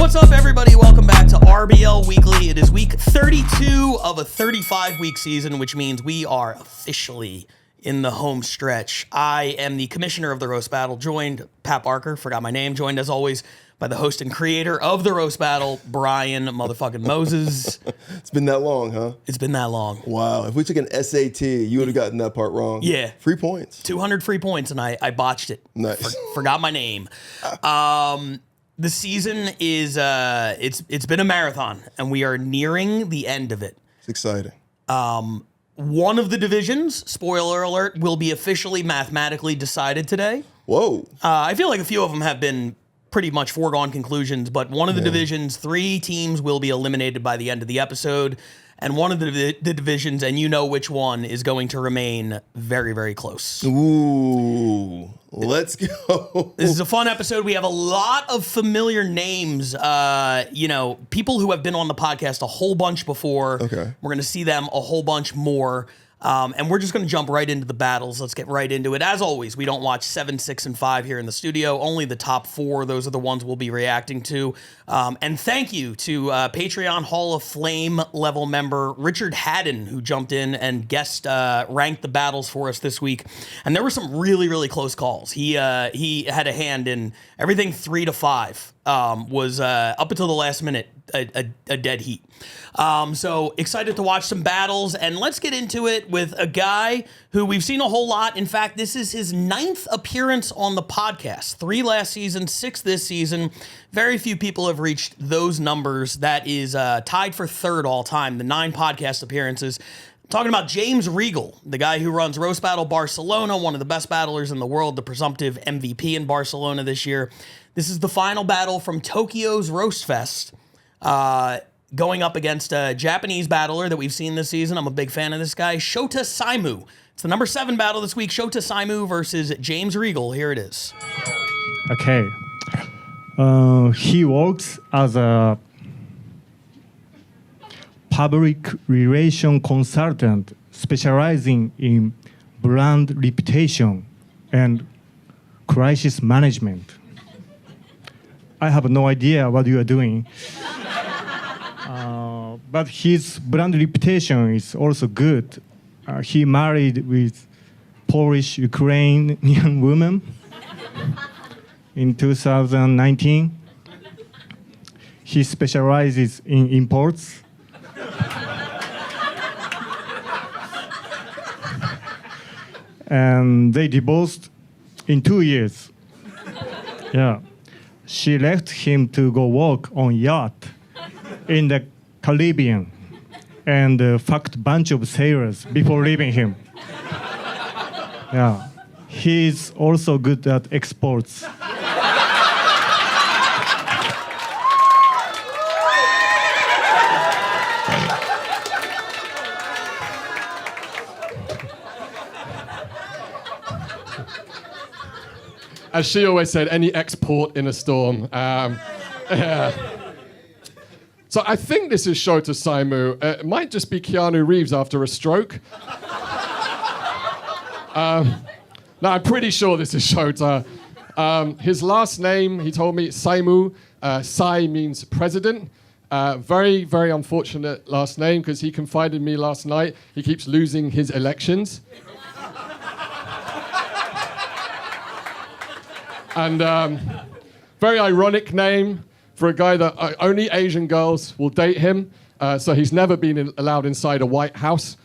What's up, everybody? Welcome back to RBL Weekly. It is week 32 of a 35-week season, which means we are officially in the home stretch. I am the commissioner of the Roast Battle, joined, Pat Barker, forgot my name, joined as always by the host and creator of the Roast Battle, Brian motherfucking Moses. It's been that long, huh? It's been that long. Wow. If we took an SAT, you would have gotten that part wrong. Yeah. Free points. 200 free points, and I botched it. Nice. Forgot my name. The season is, it's been a marathon, and we are nearing the end of it. It's exciting. One of the divisions, spoiler alert, will be officially mathematically decided today. Whoa. I feel like a few of them have been pretty much foregone conclusions, but one of the divisions, 3 teams will be eliminated by the end of the episode, and one of the divisions, and you know which one, is going to remain very, very close. Ooh. Let's go. This is a fun episode. We have a lot of familiar names, people who have been on the podcast a whole bunch before. Okay. We're going to see them a whole bunch more. And we're just going to jump right into the battles. Let's get right into it. As always, we don't watch 7, 6, and 5 here in the studio. Only the top 4. Those are the ones we'll be reacting to. And thank you to Patreon Hall of Flame level member Richard Haddon, who jumped in and ranked the battles for us this week. And there were some really, really close calls. He had a hand in everything 3 to 5. Was up until the last minute a dead heat. So excited to watch some battles, and let's get into it with a guy who we've seen a whole lot. In fact, this is his 9th appearance on the podcast. 3 last season, 6 this season. Very few people have reached those numbers. That is tied for 3rd all time, the 9 podcast appearances. Talking about James Regal, the guy who runs Roast Battle Barcelona, one of the best battlers in the world, the presumptive MVP in Barcelona this year. This is the final battle from Tokyo's Roast Fest, going up against a Japanese battler that we've seen this season. I'm a big fan of this guy, Shota Saimu. It's the number 7 battle this week, Shota Saimu versus James Regal. Here it is. Okay. He works as a public relation consultant specializing in brand reputation and crisis management. I have no idea what you are doing. But his brand reputation is also good. He married with Polish Ukrainian woman in 2019. He specializes in imports. And they divorced in 2 years. Yeah. She left him to go walk on yacht in the Caribbean and fucked bunch of sailors before leaving him. Yeah. He's also good at exports. As she always said, any export in a storm. Yeah. So I think this is Shota Saimu. It might just be Keanu Reeves after a stroke. No, I'm pretty sure this is Shota. His last name, he told me, Saimu. Sai means president. Very, very unfortunate last name, because he confided in me last night. He keeps losing his elections. And very ironic name for a guy that only Asian girls will date him. So he's never been allowed inside a White House.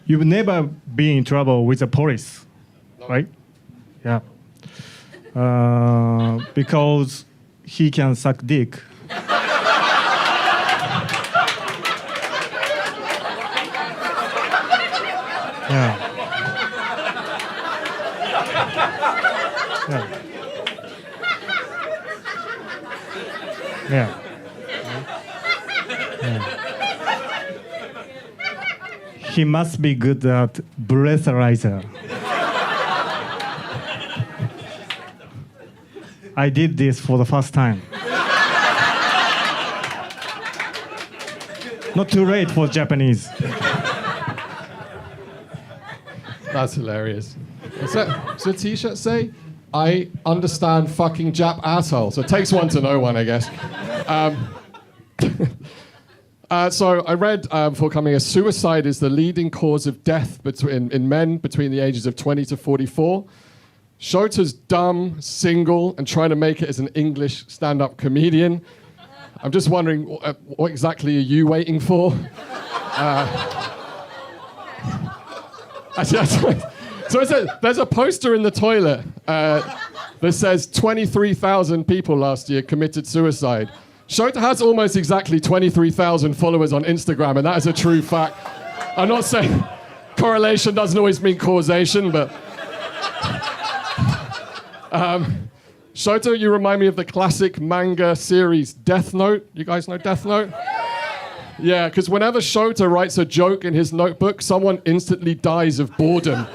You've never been in trouble with the police, right? Yeah. Because he can suck dick. Yeah. Yeah. Yeah. Yeah. He must be good at breathalyzer. I did this for the first time. Not too late for Japanese. That's hilarious. Does the t-shirt say, I understand fucking Jap asshole? So it takes one to know one, I guess. So I read before coming here, suicide is the leading cause of death in men between the ages of 20 to 44. Shota's dumb, single, and trying to make it as an English stand-up comedian. I'm just wondering, what exactly are you waiting for? So there's a poster in the toilet that says 23,000 people last year committed suicide. Shota has almost exactly 23,000 followers on Instagram, and that is a true fact. I'm not saying correlation doesn't always mean causation, but... Shota, you remind me of the classic manga series Death Note. You guys know Death Note? Yeah, because whenever Shota writes a joke in his notebook, someone instantly dies of boredom.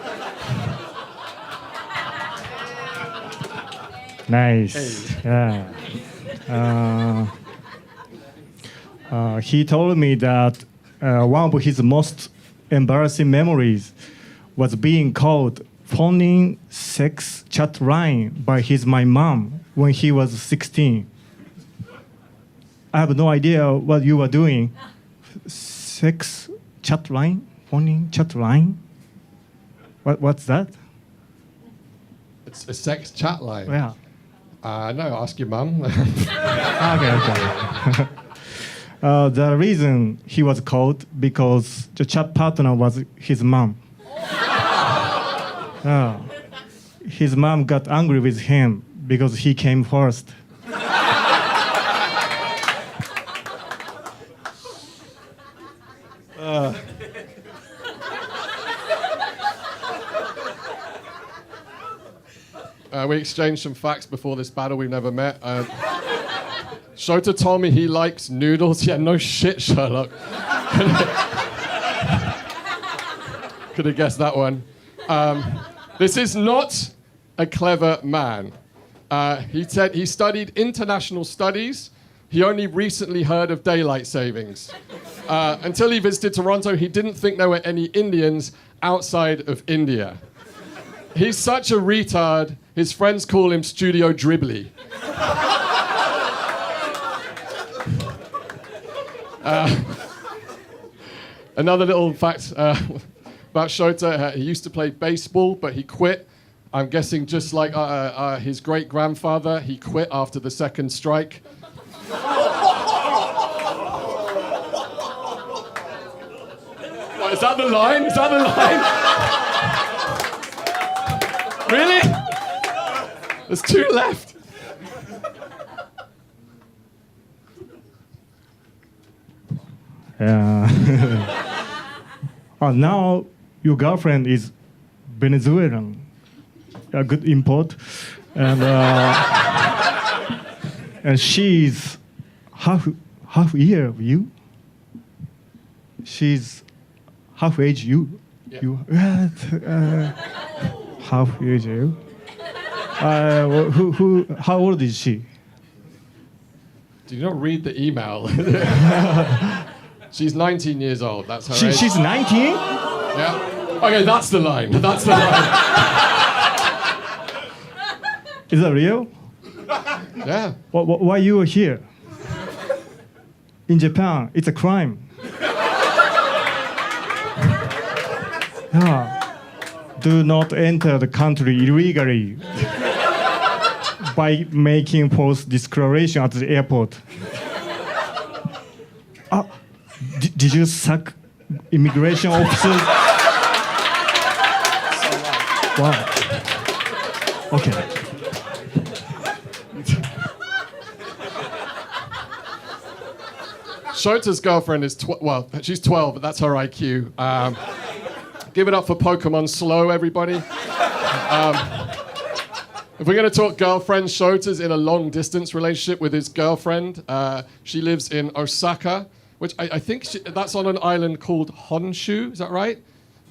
Nice. Yeah. He told me that one of his most embarrassing memories was being called phoning sex chat line by my mom when he was 16. I have no idea what you were doing. Sex chat line? Phoning chat line? What's that? It's a sex chat line. Yeah. No, ask your mum. Okay. The reason he was called because the chat partner was his mom. His mom got angry with him because he came first. We exchanged some facts before this battle. We've never met. Shota told me he likes noodles. Yeah, no shit, Sherlock. Could have guessed that one. This is not a clever man. He said he studied international studies. He only recently heard of daylight savings. Until he visited Toronto, he didn't think there were any Indians outside of India. He's such a retard, his friends call him Studio Dribbly. Another little fact about Shota, he used to play baseball, but he quit. I'm guessing just like his great-grandfather, he quit after the second strike. What, is that the line? Is that the line? Really? There's two left. Now your girlfriend is Venezuelan, a good import, and she's half year of you. She's half age you. Yeah. You half age you. How old is she? Did you not read the email? She's 19 years old. That's her age. She's 19? Yeah. Okay, that's the line. That's the line. Is that real? Yeah. Why you are here? In Japan, it's a crime. Do not enter the country illegally by making false declaration at the airport. Did you suck immigration officers? Wow. Okay. Shota's girlfriend is she's 12, but that's her IQ. Give it up for Pokemon Slow, everybody. If we're going to talk girlfriends, Shota's in a long-distance relationship with his girlfriend. She lives in Osaka, which I think that's on an island called Honshu. Is that right?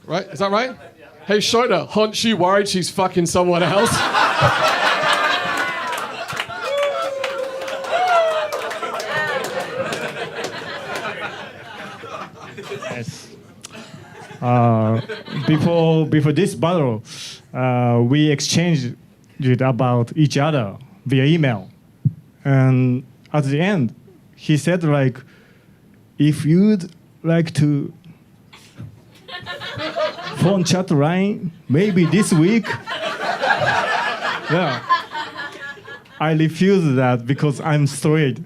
Right? Is that right? Yeah. Hey, Shota, Honshu worried she's fucking someone else? Before this battle, we exchanged it about each other via email, and at the end, he said like, if you'd like to phone chat line, maybe this week. Yeah. I refuse that because I'm straight.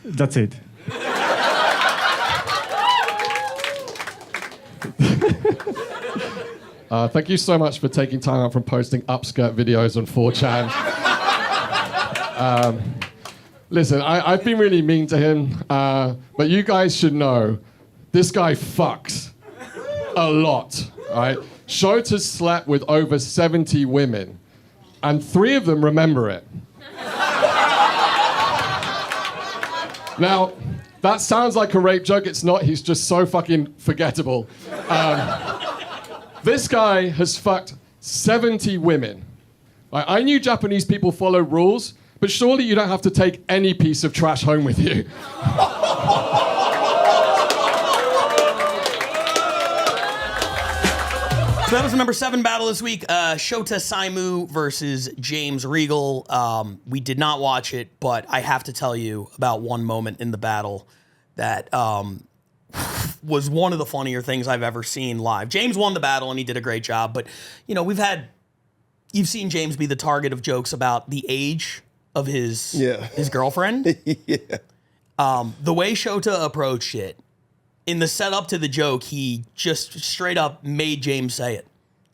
That's it. Thank you so much for taking time out from posting upskirt videos on 4chan. Listen, I've been really mean to him, but you guys should know, this guy fucks a lot, right? Shota's slept with over 70 women, and 3 of them remember it. Now, that sounds like a rape joke. It's not. He's just so fucking forgettable. This guy has fucked 70 women. I knew Japanese people follow rules, but surely you don't have to take any piece of trash home with you. So that was the number 7 battle this week. Shota Saimu versus James Regal. We did not watch it, but I have to tell you about one moment in the battle that was one of the funnier things I've ever seen live. James won the battle and he did a great job, but you know, you've seen James be the target of jokes about the age of his girlfriend. Yeah. The way Shota approached it, in the setup to the joke, he just straight up made James say it.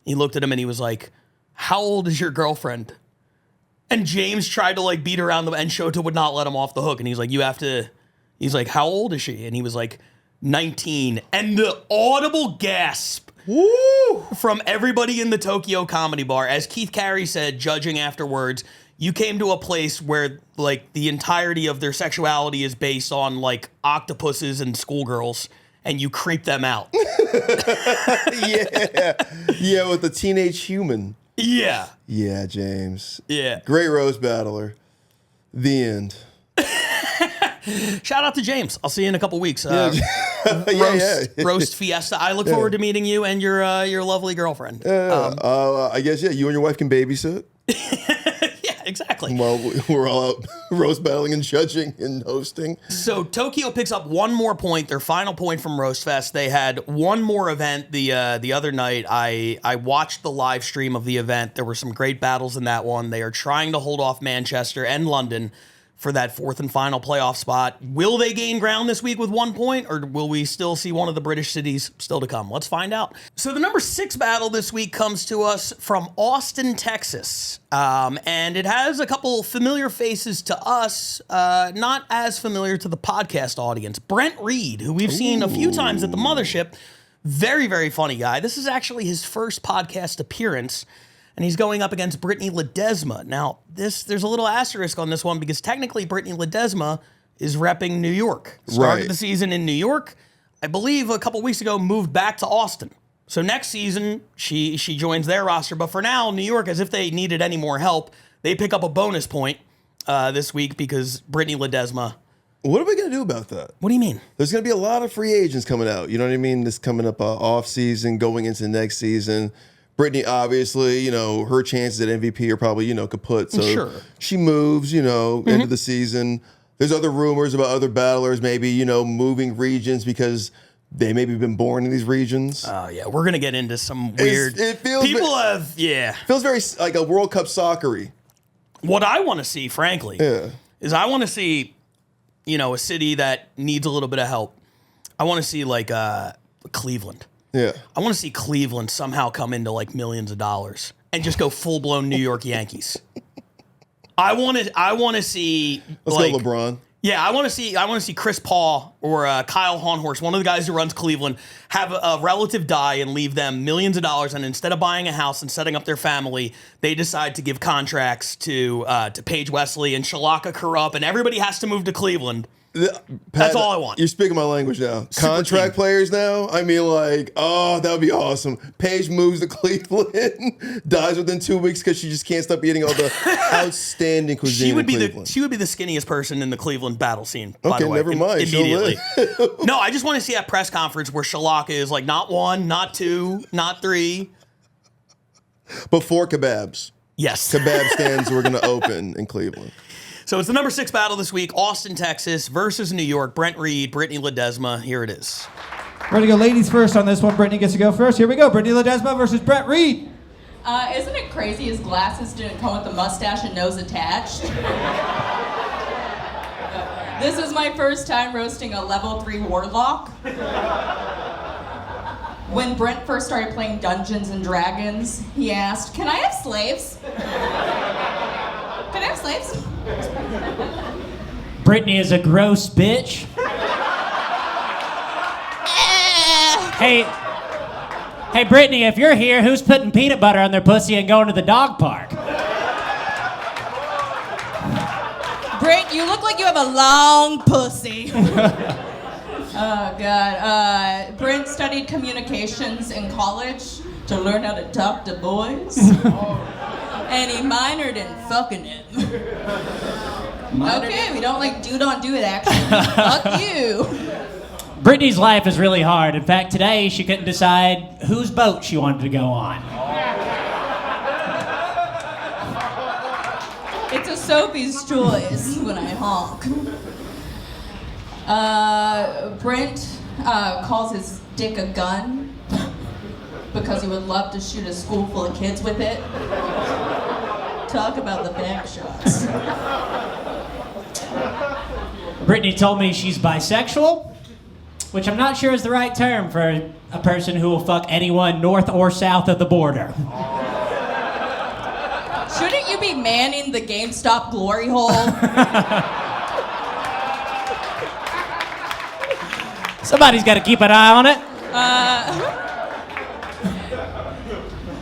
He looked at him and he was like, "How old is your girlfriend?" And James tried to like beat around and Shota would not let him off the hook. And he's like, he's like, "How old is she?" And he was like, 19. And the audible gasp from everybody in the Tokyo Comedy Bar, as Keith Carey said, judging afterwards, you came to a place where like the entirety of their sexuality is based on like octopuses and schoolgirls, and you creep them out. Yeah, with the teenage human. Yeah. Yeah, James. Yeah. Great roast battler. The end. Shout out to James. I'll see you in a couple weeks. Roast Fiesta. I look forward to meeting you and your lovely girlfriend. I guess, you and your wife can babysit. Yeah, exactly. Well, we're all out roast battling and judging and hosting. So Tokyo picks up one more point, their final point from Roast Fest. They had one more event the other night. I watched the live stream of the event. There were some great battles in that one. They are trying to hold off Manchester and London for that 4th and final playoff spot. Will they gain ground this week with 1 point, or will we still see one of the British cities still to come? Let's find out. So the number 6 battle this week comes to us from Austin, Texas. And it has a couple familiar faces to us, not as familiar to the podcast audience. Brent Reed, who we've seen a few times at the Mothership. Very, very funny guy. This is actually his first podcast appearance, and he's going up against Britney Ledesma. Now, there's a little asterisk on this one because technically Britney Ledesma is repping New York. Started the season in New York. I believe a couple weeks ago moved back to Austin. So next season, she joins their roster. But for now, New York, as if they needed any more help, they pick up a bonus point this week because Britney Ledesma. What are we going to do about that? What do you mean? There's going to be a lot of free agents coming out. You know what I mean? This coming up off season, going into next season. Britney, obviously, her chances at MVP are probably, kaput. So she moves, end of the season. There's other rumors about other battlers maybe, moving regions because they maybe been born in these regions. Oh, yeah. We're going to get into some weird... It feels... Feels very like a World Cup soccer-y. What I want to see, frankly, is I want to see, a city that needs a little bit of help. I want to see, like, Cleveland. Yeah. I want to see Cleveland somehow come into like millions of dollars and just go full-blown New York Yankees. I want to see Let's go LeBron. Yeah, I want to see Chris Paul or Kyle Hornhorst, one of the guys who runs Cleveland, have a relative die and leave them millions of dollars, and instead of buying a house and setting up their family, they decide to give contracts to Paige Wesley and Shalaka Kurup, and everybody has to move to Cleveland. That's all I want. You're speaking my language now. Contract players now? I mean, like, oh, that would be awesome. Paige moves to Cleveland, dies within 2 weeks because she just can't stop eating all the outstanding cuisine in Cleveland. She would be the skinniest person in the Cleveland battle scene, by the way. Never mind. Immediately. No, I just want to see that press conference where Shalaka is like, not 1, not 2, not 3. But 4 kebabs. Yes. Kebab stands were going to open in Cleveland. So it's the number 6 battle this week, Austin, Texas versus New York. Brent Reed, Britney Ledesma. Here it is. We're going to go ladies first on this one. Britney gets to go first. Here we go. Britney Ledesma versus Brent Reed. Isn't it crazy his glasses didn't come with the mustache and nose attached? This is my first time roasting a level 3 warlock. When Brent first started playing Dungeons and Dragons, he asked, "Can I have slaves? Can I have slaves?" Britney is a gross bitch. Hey, Britney, if you're here, who's putting peanut butter on their pussy and going to the dog park? Brent, you look like you have a long pussy. Oh, God. Brent studied communications in college to learn how to talk to boys. And he minored in fucking it. Okay, we don't like do it action. Fuck you. Britney's life is really hard. In fact, today she couldn't decide whose boat she wanted to go on. It's a Sophie's choice when I honk. Brent calls his dick a gun because he would love to shoot a school full of kids with it. Talk about the back shots. Britney told me she's bisexual, which I'm not sure is the right term for a person who will fuck anyone north or south of the border. Shouldn't you be manning the GameStop glory hole? Somebody's got to keep an eye on it.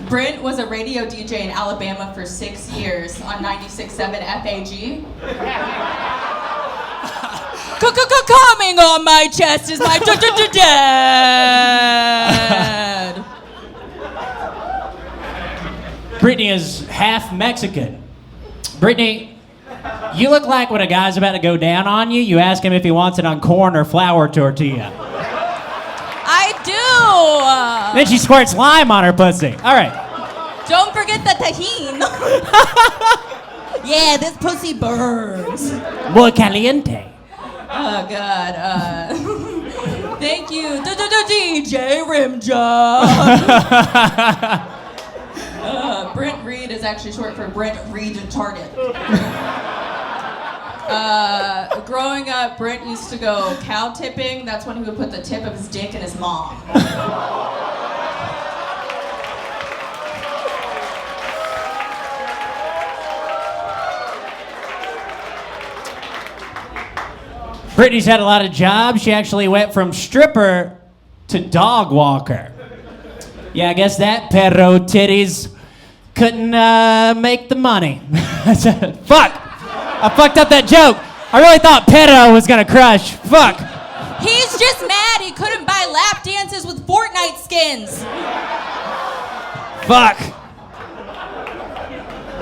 Brent was a radio DJ in Alabama for 6 years on 96.7 FAG. Coming on my chest is my dad. Britney is half Mexican. Britney, you look like when a guy's about to go down on you, you ask him if he wants it on corn or flour tortilla. I do. Then she squirts lime on her pussy. All right. Don't forget the tajin. Yeah, this pussy burns. Muy caliente. Oh, God. Thank you, DJ Rimjob. Brent Reed is actually short for Brent Reed Target. Growing up, Brent used to go cow tipping. That's when he would put the tip of his dick in his mom. Britney's had a lot of jobs. She actually went from stripper to dog walker. Yeah, I guess that perro titties couldn't make the money. Fuck! I fucked up that joke. I really thought Pedo was gonna crush. Fuck. He's just mad he couldn't buy lap dances with Fortnite skins. Fuck.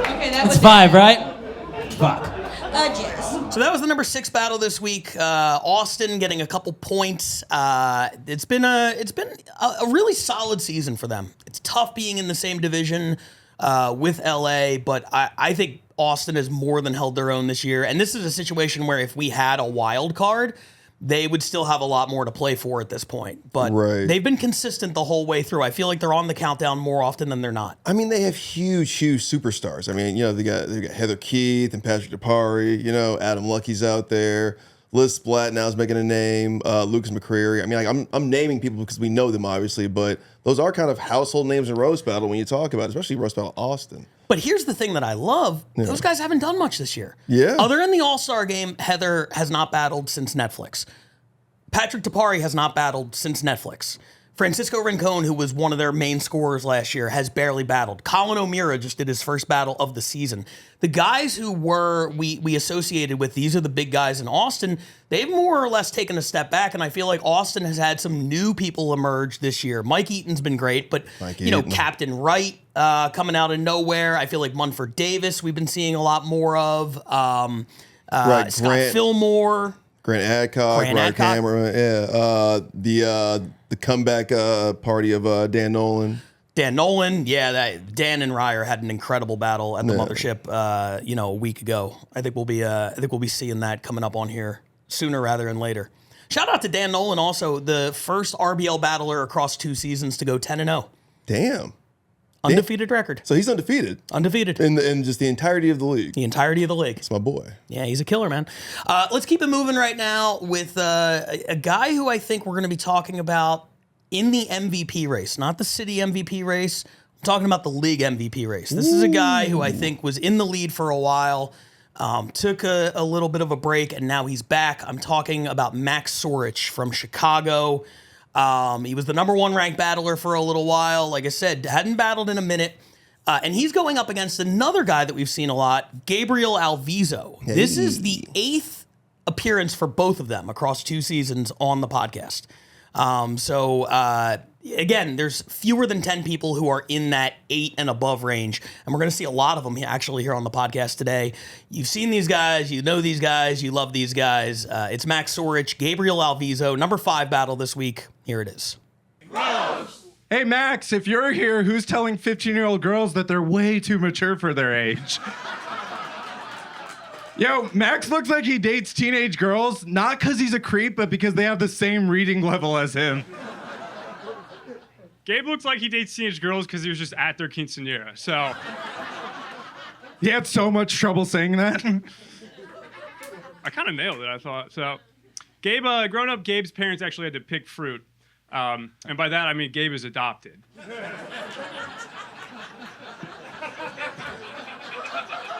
Okay, that was 5, right? Fuck. Yes. So that was the number 6 battle this week. Austin getting a couple points. It's been a really solid season for them. It's tough being in the same division with LA, but I think Austin has more than held their own this year. And this is a situation where if we had a wild card, they would still have a lot more to play for at this point. But they've been consistent the whole way through. I feel like they're on the countdown more often than they're not. I mean, they have huge superstars. I mean, they got Heather Keith and Patrick Depari. Adam Lucky's out there. Liz Splatt now is making a name. Lucas McCreary. I mean, I'm naming people because we know them, obviously, but those are kind of household names in Roast Battle when you talk about it, especially Roast Battle Austin. But here's the thing that I love. Those guys haven't done much this year. Yeah. Other than the All-Star game, Heather has not battled since Netflix. Patrick Depari has not battled since Netflix. Francisco Rincon, who was one of their main scorers last year, has barely battled. Colin O'Meara just did his first battle of the season. The guys who we associated with, these are the big guys in Austin, they've more or less taken a step back, and I feel like Austin has had some new people emerge this year. Mike Eaton's been great, but, Captain Wright coming out of nowhere. I feel like Munford Davis we've been seeing a lot more of. Scott Fillmore. Grant Adcock, Ryan Cameron, the comeback party of Dan Nolan. Dan Nolan, Dan and Ryer had an incredible battle at the mothership, a week ago. I think we'll be seeing that coming up on here sooner rather than later. Shout out to Dan Nolan, also the first RBL battler across 2 seasons to go 10-0. Damn. Undefeated record. So he's undefeated. Undefeated. In just the entirety of the league. The entirety of the league. That's my boy. Yeah, he's a killer, man. Let's keep it moving right now with a guy who I think we're going to be talking about in the MVP race, not the city MVP race. I'm talking about the league MVP race. This is a guy who I think was in the lead for a while, took a little bit of a break, and now he's back. I'm talking about Max Sorich from Chicago. He was the number 1 ranked battler for a little while. Like I said, hadn't battled in a minute. And he's going up against another guy that we've seen a lot, Gabriel Alviso. Hey. This is the 8th appearance for both of them across 2 seasons on the podcast. Again, there's fewer than 10 people who are in that 8 and above range, and we're going to see a lot of them actually here on the podcast today. You've seen these guys, you know these guys, you love these guys. It's Max Sorich, Gabriel Alviso, number 5 battle this week. Here it is. Hey, Max, if you're here, who's telling 15-year-old girls that they're way too mature for their age? Yo, Max looks like he dates teenage girls, not because he's a creep, but because they have the same reading level as him. Gabe looks like he dates teenage girls because he was just at their quinceanera, so. He had so much trouble saying that. I kind of nailed it, I thought. So, Gabe, growing up, Gabe's parents actually had to pick fruit. And by that, I mean Gabe is adopted.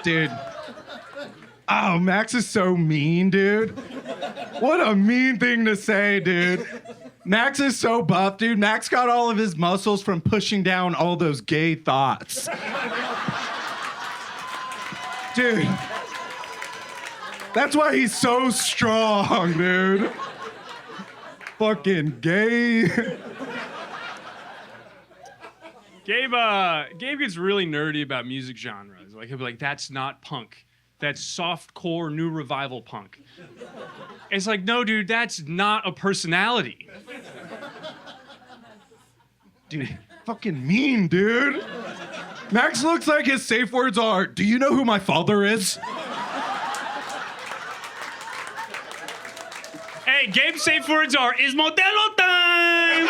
Dude. Oh, Max is so mean, dude. What a mean thing to say, dude. Max is so buff, dude. Max got all of his muscles from pushing down all those gay thoughts. Dude. That's why he's so strong, dude. Fucking gay. Gabe gets really nerdy about music genres. Like, he'll be like, that's not punk. That's softcore new revival punk. It's like, no, dude, that's not a personality. Dude, fucking mean, dude. Max looks like his safe words are, do you know who my father is? Hey, Gabe's safe words are, is Modelo time!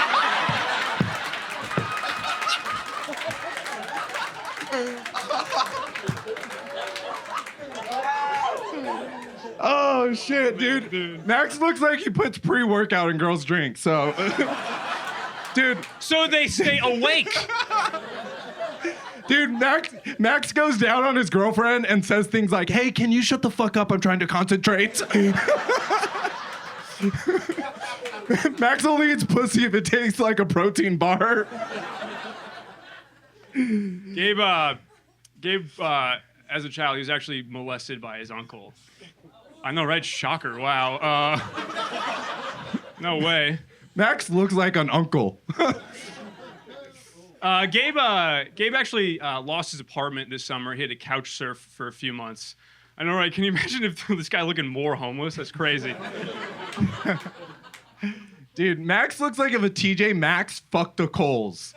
Oh, shit, dude. Max looks like he puts pre-workout in girls' drinks, so... Dude. So they stay awake. Dude, Max goes down on his girlfriend and says things like, hey, can you shut the fuck up? I'm trying to concentrate. Max only eats pussy if it tastes like a protein bar. Gabe, as a child, he was actually molested by his uncle. I know, right? Shocker. Wow. No way. Max looks like an uncle. Gabe actually lost his apartment this summer. He had to couch surf for a few months. I know, right? Can you imagine if this guy looking more homeless? That's crazy. Dude, Max looks like if a TJ Maxx fucked the Coles.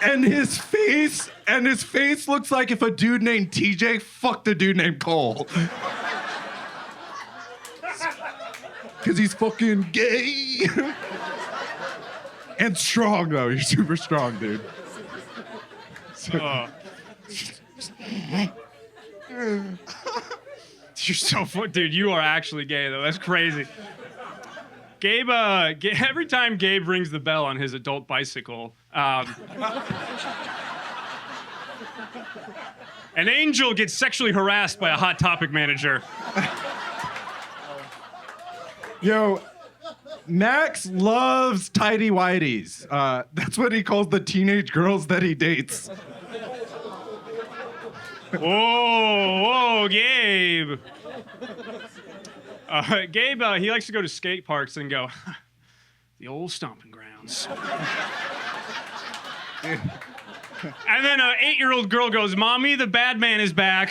And his face looks like if a dude named TJ fucked a dude named Cole. Cause he's fucking gay. And strong though, he's super strong, dude. You're so fun, dude. You are actually gay though. That's crazy. Gabe, every time Gabe rings the bell on his adult bicycle, an angel gets sexually harassed by a Hot Topic manager. Yo, Max loves tidy whities. That's what he calls the teenage girls that he dates. Whoa, Gabe. Gabe, he likes to go to skate parks and go, the old stomping grounds. And then an 8-year-old girl goes, Mommy, the bad man is back.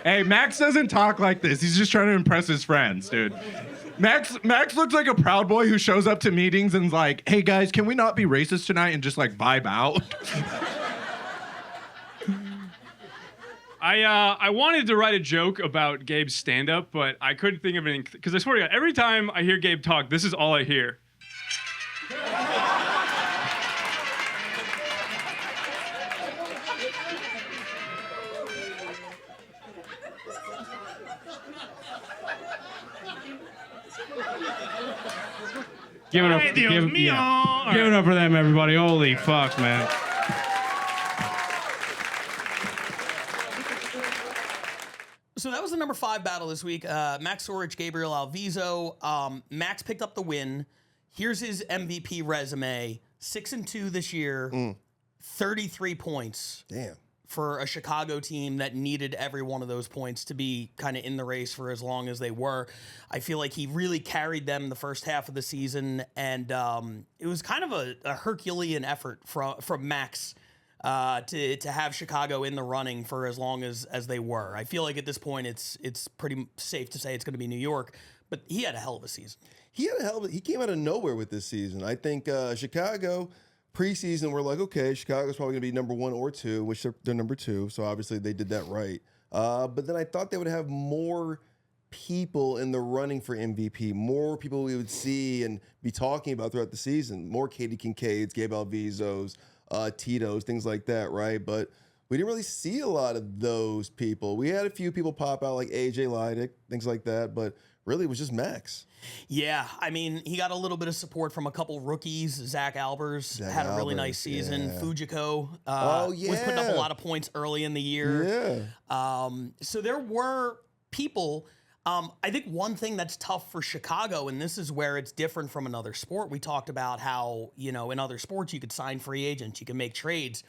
Hey, Max doesn't talk like this. He's just trying to impress his friends, dude. Max looks like a Proud Boy who shows up to meetings and's like, hey guys, can we not be racist tonight and just like vibe out? I wanted to write a joke about Gabe's stand-up, but I couldn't think of anything, because I swear to God, every time I hear Gabe talk, this is all I hear. Give it up, give it up for them, everybody. Holy fuck, man. So that was the number 5 battle this week. Max Orich, Gabriel Alviso. Max picked up the win. Here's his MVP resume. 6-2 this year. 33 points. Damn. For a Chicago team that needed every one of those points to be kind of in the race for as long as they were. I feel like he really carried them the first half of the season, and it was kind of a Herculean effort from Max to have Chicago in the running for as long as they were. I feel like at this point it's pretty safe to say it's going to be New York, but he had a hell of a season. He came out of nowhere with this season. I think Chicago preseason, we're like, okay, Chicago's probably going to be number 1 or 2, which they're number 2. So obviously they did that right. But then I thought they would have more people in the running for MVP, more people we would see and be talking about throughout the season, more Katie Kincaids, Gabe Alvisos, Tito's, things like that, right? But we didn't really see a lot of those people. We had a few people pop out like AJ Leidick, things like that, but really it was just Max. Yeah, I mean, he got a little bit of support from a couple rookies. Zach Albers had a really nice season. Yeah. Fujiko was putting up a lot of points early in the year. Yeah. So there were people. I think one thing that's tough for Chicago, and this is where it's different from another sport. We talked about how, in other sports you could sign free agents, you can make trades.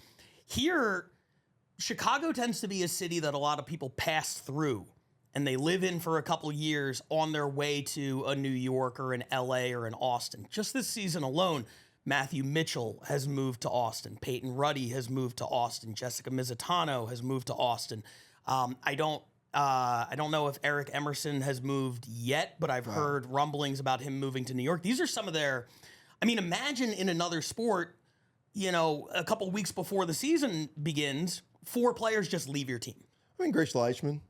Here, Chicago tends to be a city that a lot of people pass through. And they live in for a couple years on their way to a New York or an LA or an Austin. Just this season alone, Matthew Mitchell has moved to Austin. Peyton Ruddy has moved to Austin. Jessica Mizutano has moved to Austin. I don't know if Eric Emerson has moved yet, but I've heard rumblings about him moving to New York. These are some of their, imagine in another sport, a couple weeks before the season begins, 4 players just leave your team. Grace Leishman.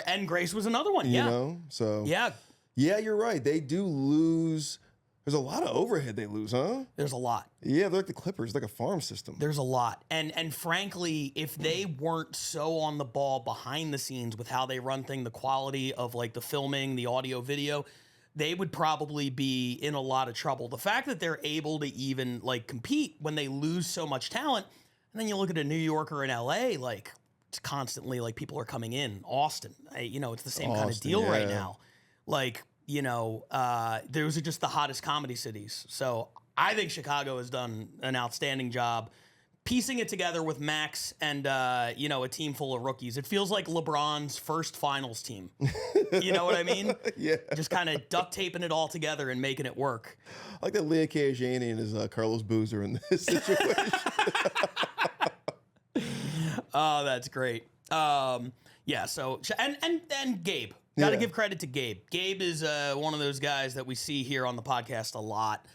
And Grace was another one, yeah. Yeah, you're right. They do lose. There's a lot of overhead they lose, huh? There's a lot. Yeah, they're like the Clippers, like a farm system. There's a lot. And frankly, if they weren't so on the ball behind the scenes with how they run things, the quality of like the filming, the audio, video, they would probably be in a lot of trouble. The fact that they're able to even like compete when they lose so much talent, and then you look at a New York or an LA, like, it's constantly like people are coming in. Austin, it's the same kind of deal right now. Like, those are just the hottest comedy cities. So I think Chicago has done an outstanding job piecing it together with Max and, a team full of rookies. It feels like LeBron's first finals team. You know what I mean? Yeah. Just kind of duct taping it all together and making it work. I like that Leah Kajani and his Carlos Boozer in this situation. Oh, that's great. So and Gabe. Got to give credit to Gabe. Gabe is one of those guys that we see here on the podcast a lot.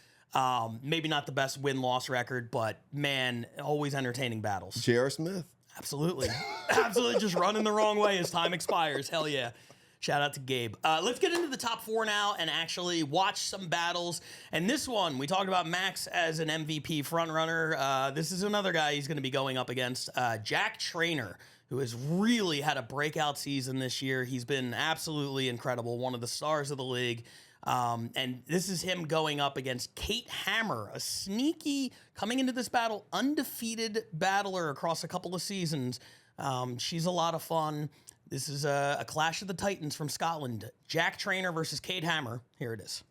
Maybe not the best win-loss record, but man, always entertaining battles. J.R. Smith. Absolutely. Absolutely just running the wrong way as time expires. Hell yeah. Shout out to Gabe. Let's get into the top 4 now and actually watch some battles. And this one, we talked about Max as an MVP frontrunner. This is another guy he's going to be going up against, Jack Traynor, who has really had a breakout season this year. He's been absolutely incredible, one of the stars of the league. And this is him going up against Kate Hammer, a sneaky, coming into this battle, undefeated battler across a couple of seasons. She's a lot of fun. This is a clash of the Titans from Scotland. Jack Trainer versus Kate Hammer. Here it is.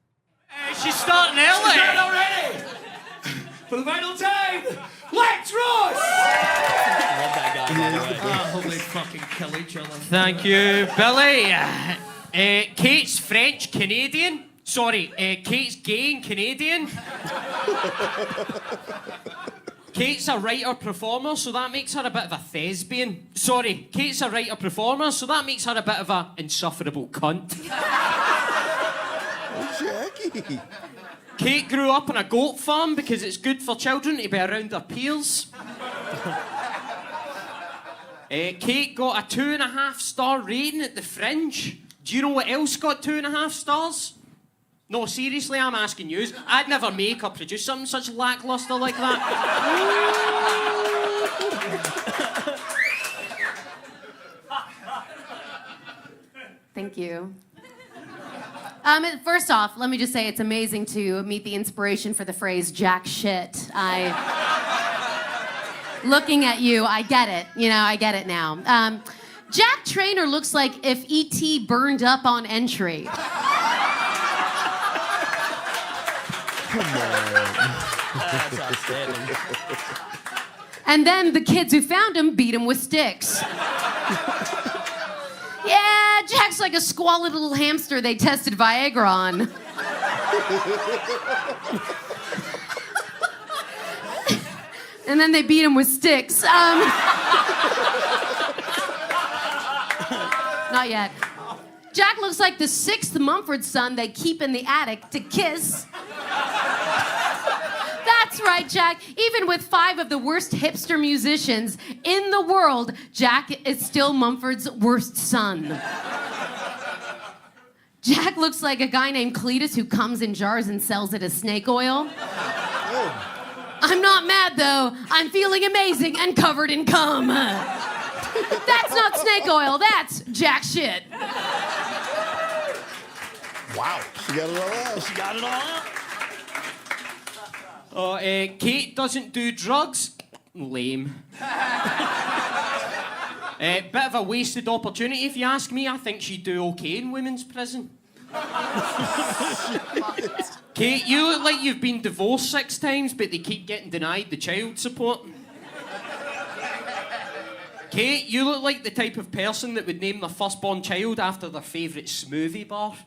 She's starting early. She's starting already. For the final time, let's Ross! I love that guy, by the way. I hope they fucking kill each other. Thank you, Billy. Kate's French Canadian. Sorry, Kate's gay and Canadian. Kate's a writer-performer, so that makes her a bit of a thespian. Sorry, Kate's a writer-performer, so that makes her a bit of a insufferable cunt. Oh, Jackie. Kate grew up on a goat farm because it's good for children to be around their peers. Kate got a 2.5-star rating at the Fringe. Do you know what else got 2.5 stars? No, seriously, I'm asking you. I'd never make or produce something such lackluster like that. Thank you. First off, let me just say it's amazing to meet the inspiration for the phrase jack shit. Looking at you, I get it. I get it now. Jack Trainer looks like if E.T. burned up on entry. Come on. That's outstanding. And then the kids who found him beat him with sticks. Yeah, Jack's like a squalid little hamster they tested Viagra on. And then they beat him with sticks. Not yet. Jack looks like the 6th Mumford son they keep in the attic to kiss. That's right, Jack. Even with 5 of the worst hipster musicians in the world, Jack is still Mumford's worst son. Jack looks like a guy named Cletus who comes in jars and sells it as snake oil. I'm not mad, though. I'm feeling amazing and covered in cum. That's not snake oil. That's jack shit. Wow. She got it all out. She got it all out. Oh, Kate doesn't do drugs. Lame. Bit of a wasted opportunity, if you ask me. I think she'd do okay in women's prison. Kate, you look like you've been divorced 6 times, but they keep getting denied the child support. Kate, you look like the type of person that would name their firstborn child after their favourite smoothie bar.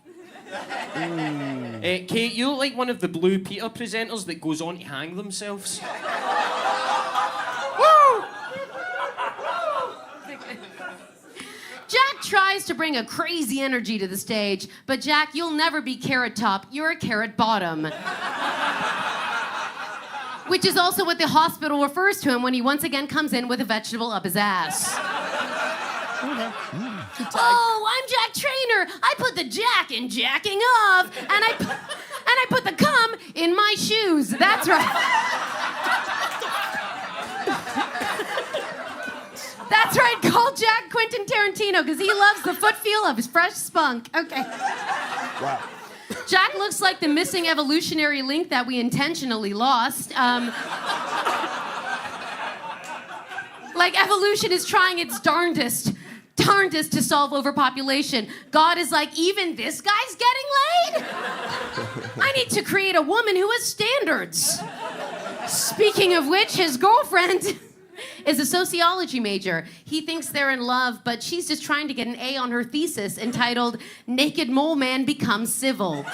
Kate, you look like one of the Blue Peter presenters that goes on to hang themselves. Woo! Jack tries to bring a crazy energy to the stage, but Jack, you'll never be Carrot Top. You're a Carrot Bottom. Which is also what the hospital refers to him when he once again comes in with a vegetable up his ass. Oh, I'm Jack Trainer. I put the jack in jacking off, and I put the cum in my shoes. That's right. That's right. Call Jack Quentin Tarantino because he loves the foot feel of his fresh spunk. Okay. Wow. Jack looks like the missing evolutionary link that we intentionally lost. Like evolution is trying its darndest to solve overpopulation. God is like, even this guy's getting laid? I need to create a woman who has standards. Speaking of which, his girlfriend is a sociology major. He thinks they're in love, but she's just trying to get an A on her thesis entitled Naked Mole Man Becomes Civil. Oh,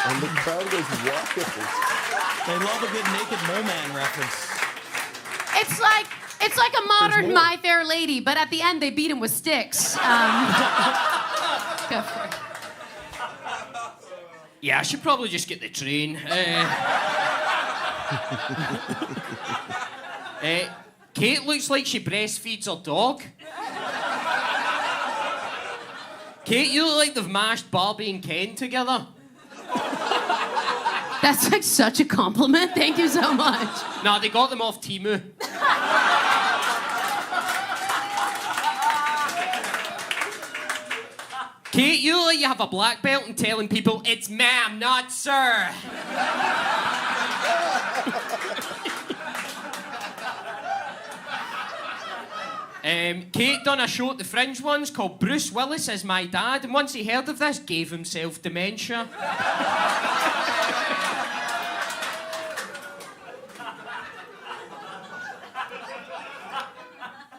and the crowd goes wild. They love a good Naked Mole Man reference. It's like a modern My Fair Lady, but at the end they beat him with sticks. Go for it. Yeah, I should probably just get the train. Kate looks like she breastfeeds her dog. Kate, you look like they've mashed Barbie and Ken together. That's like such a compliment. Thank you so much. Nah, they got them off Temu. Kate, you look like you have a black belt and telling people it's ma'am, not sir. Kate done a show at the Fringe once called Bruce Willis is My Dad, and once he heard of this, gave himself dementia.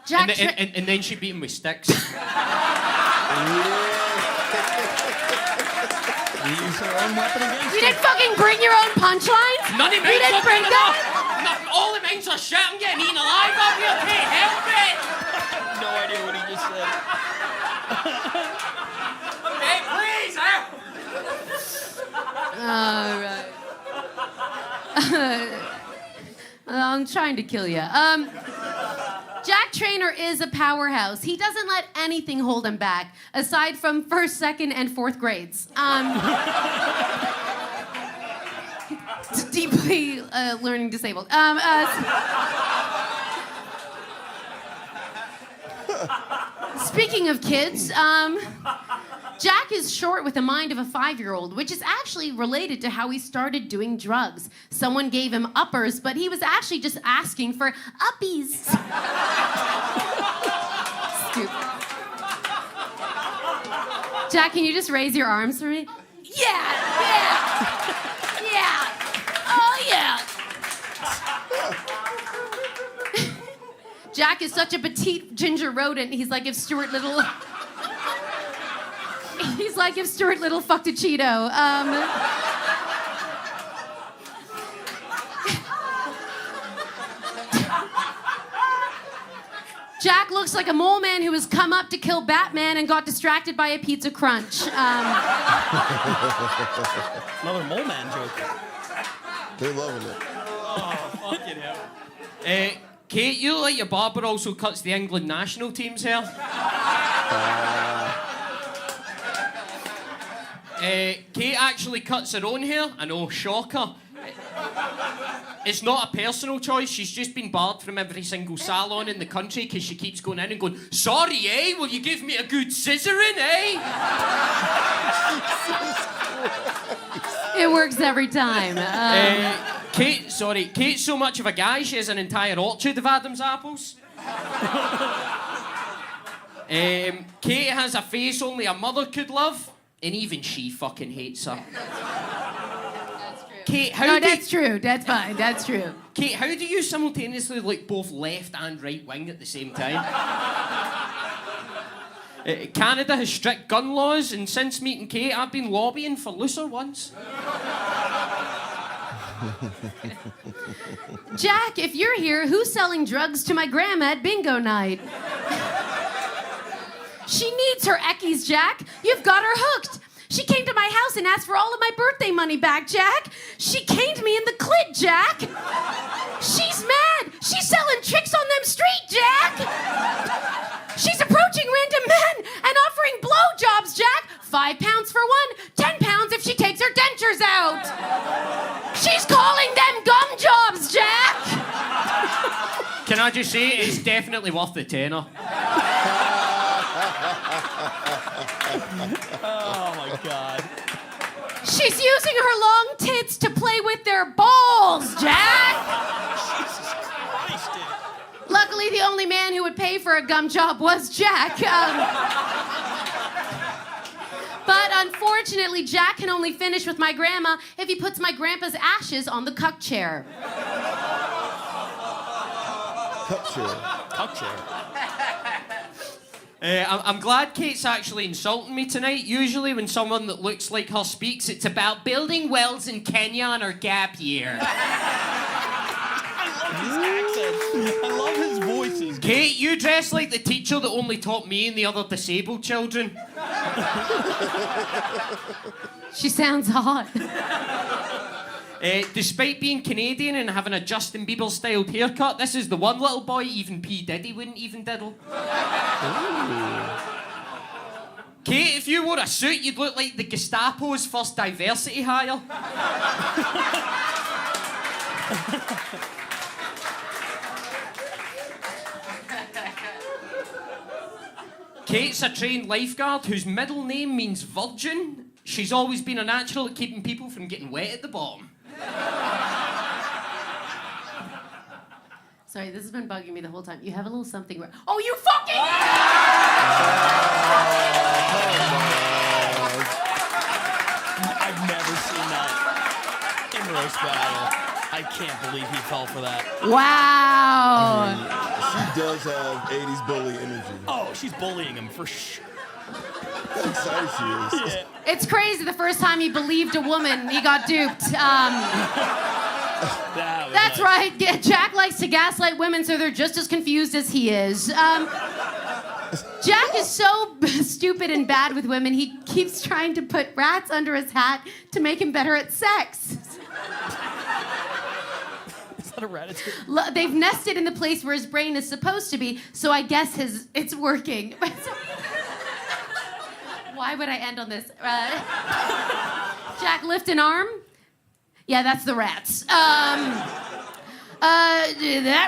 Jack and then she beat him with sticks. You didn't fucking bring your own punchlines? None of You didn't bring that? All the mines are shit. I'm getting eaten alive up here. Kate, help me! No idea what he just said. Hey, please, help! All right. I'm trying to kill you. Jack Traynor is a powerhouse. He doesn't let anything hold him back, aside from first, second, and fourth grades. Deeply learning disabled. Speaking of kids, Jack is short with the mind of a 5-year-old, which is actually related to how he started doing drugs. Someone gave him uppers, but he was actually just asking for uppies. Stupid. Jack, can you just raise your arms for me? Yeah! Oh, yeah! Jack is such a petite ginger rodent. He's like if Stuart Little... He's like if Stuart Little fucked a Cheeto. Jack looks like a mole man who has come up to kill Batman and got distracted by a pizza crunch. Another mole man joke. They're loving it. Oh, fucking hell. Kate, you look like your barber also cuts the England national team's hair. Kate actually cuts her own hair. I know, shocker. It's not a personal choice. She's just been barred from every single salon in the country because she keeps going in and going, sorry, eh? Will you give me a good scissoring, eh? It works every time. Kate's so much of a guy, she has an entire orchard of Adam's apples. Kate has a face only a mother could love, and even she fucking hates her. Kate, that's true. That's fine. That's true. Kate, how do you simultaneously like both left and right wing at the same time? Canada has strict gun laws, and since meeting Kate, I've been lobbying for looser ones. Jack, if you're here, who's selling drugs to my grandma at bingo night? She needs her eckies, Jack. You've got her hooked. She came to my house and asked for all of my birthday money back, Jack. She caned me in the clit, Jack. She's mad. She's selling tricks on them street, Jack. She's approaching random men and offering blowjobs, Jack. £5 for one, £10 if she takes her dentures out. She's calling them gum jobs, Jack. Can I just say, it's definitely worth the tenner. Oh my God. She's using her long tits to play with their balls, Jack. Jesus Christ, dude. Luckily, the only man who would pay for a gum job was Jack. But unfortunately, Jack can only finish with my grandma if he puts my grandpa's ashes on the cuck chair. Cup chair. Cup chair. I'm glad Kate's actually insulting me tonight. Usually when someone that looks like her speaks, it's about building wells in Kenya on her gap year. I love his accents. I love his voices. Kate, you dress like the teacher that only taught me and the other disabled children. She sounds hot. Despite being Canadian and having a Justin Bieber-styled haircut, this is the one little boy even P. Diddy wouldn't even diddle. Kate, if you wore a suit, you'd look like the Gestapo's first diversity hire. Kate's a trained lifeguard whose middle name means virgin. She's always been a natural at keeping people from getting wet at the bottom. Sorry, this has been bugging me the whole time. You have a little something where... Oh, you fucking... I've never seen that in roast battle. I can't believe he fell for that. Wow. She does have 80s bully energy. Oh, she's bullying him for sure. How excited she is. Yeah. It's crazy. The first time he believed a woman, he got duped. That's right. Jack likes to gaslight women so they're just as confused as he is. Jack is so stupid and bad with women, he keeps trying to put rats under his hat to make him better at sex. Is that a ratatouille? They've nested in the place where his brain is supposed to be, so I guess it's working. Why would I end on this? Jack, lift an arm. Yeah, that's the rats. That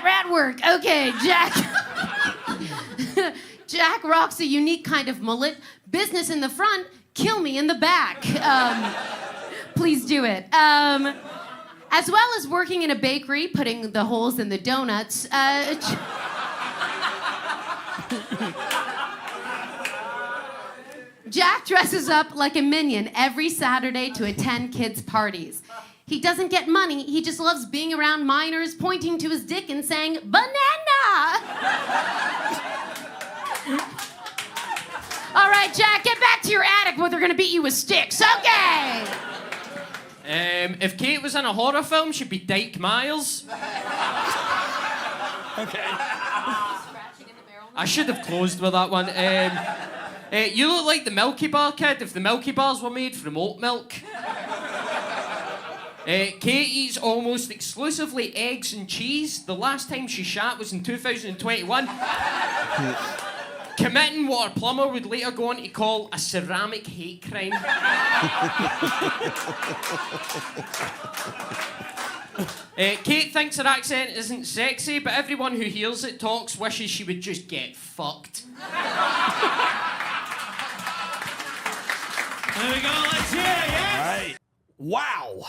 rat worked. Okay, Jack. Jack rocks a unique kind of mullet. Business in the front, kill me in the back. Please do it. As well as working in a bakery, putting the holes in the donuts. Jack dresses up like a minion every Saturday to attend kids' parties. He doesn't get money, he just loves being around minors, pointing to his dick and saying, banana! All right, Jack, get back to your attic where they're gonna beat you with sticks, okay! If Kate was in a horror film, she'd be Dyke Myers. Okay. I should have closed with that one. You look like the Milky Bar kid if the Milky Bars were made from oat milk. Kate eats almost exclusively eggs and cheese. The last time she shat was in 2021. Committing what her plumber would later go on to call a ceramic hate crime. Kate thinks her accent isn't sexy, but everyone who hears it talks wishes she would just get fucked. There we go, let's hear it, yes? All right. Wow.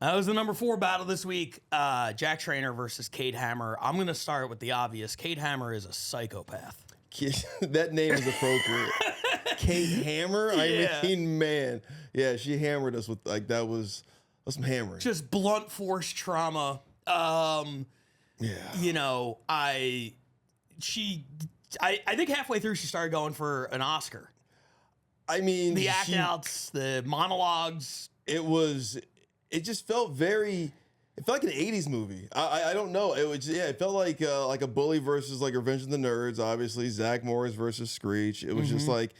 That was the number 4 battle this week. Jack Trainer versus Kate Hammer. I'm going to start with the obvious. Kate Hammer is a psychopath. That name is appropriate. Kate Hammer? Yeah. I mean, man. Yeah, she hammered us with, like, that was some hammering. Just blunt force trauma. Yeah. You know, I think halfway through she started going for an Oscar. I mean, the act outs, the monologues. It just felt very. It felt like an '80s movie. I don't know. It felt like a Bully versus like Revenge of the Nerds. Obviously, Zach Morris versus Screech. It was just like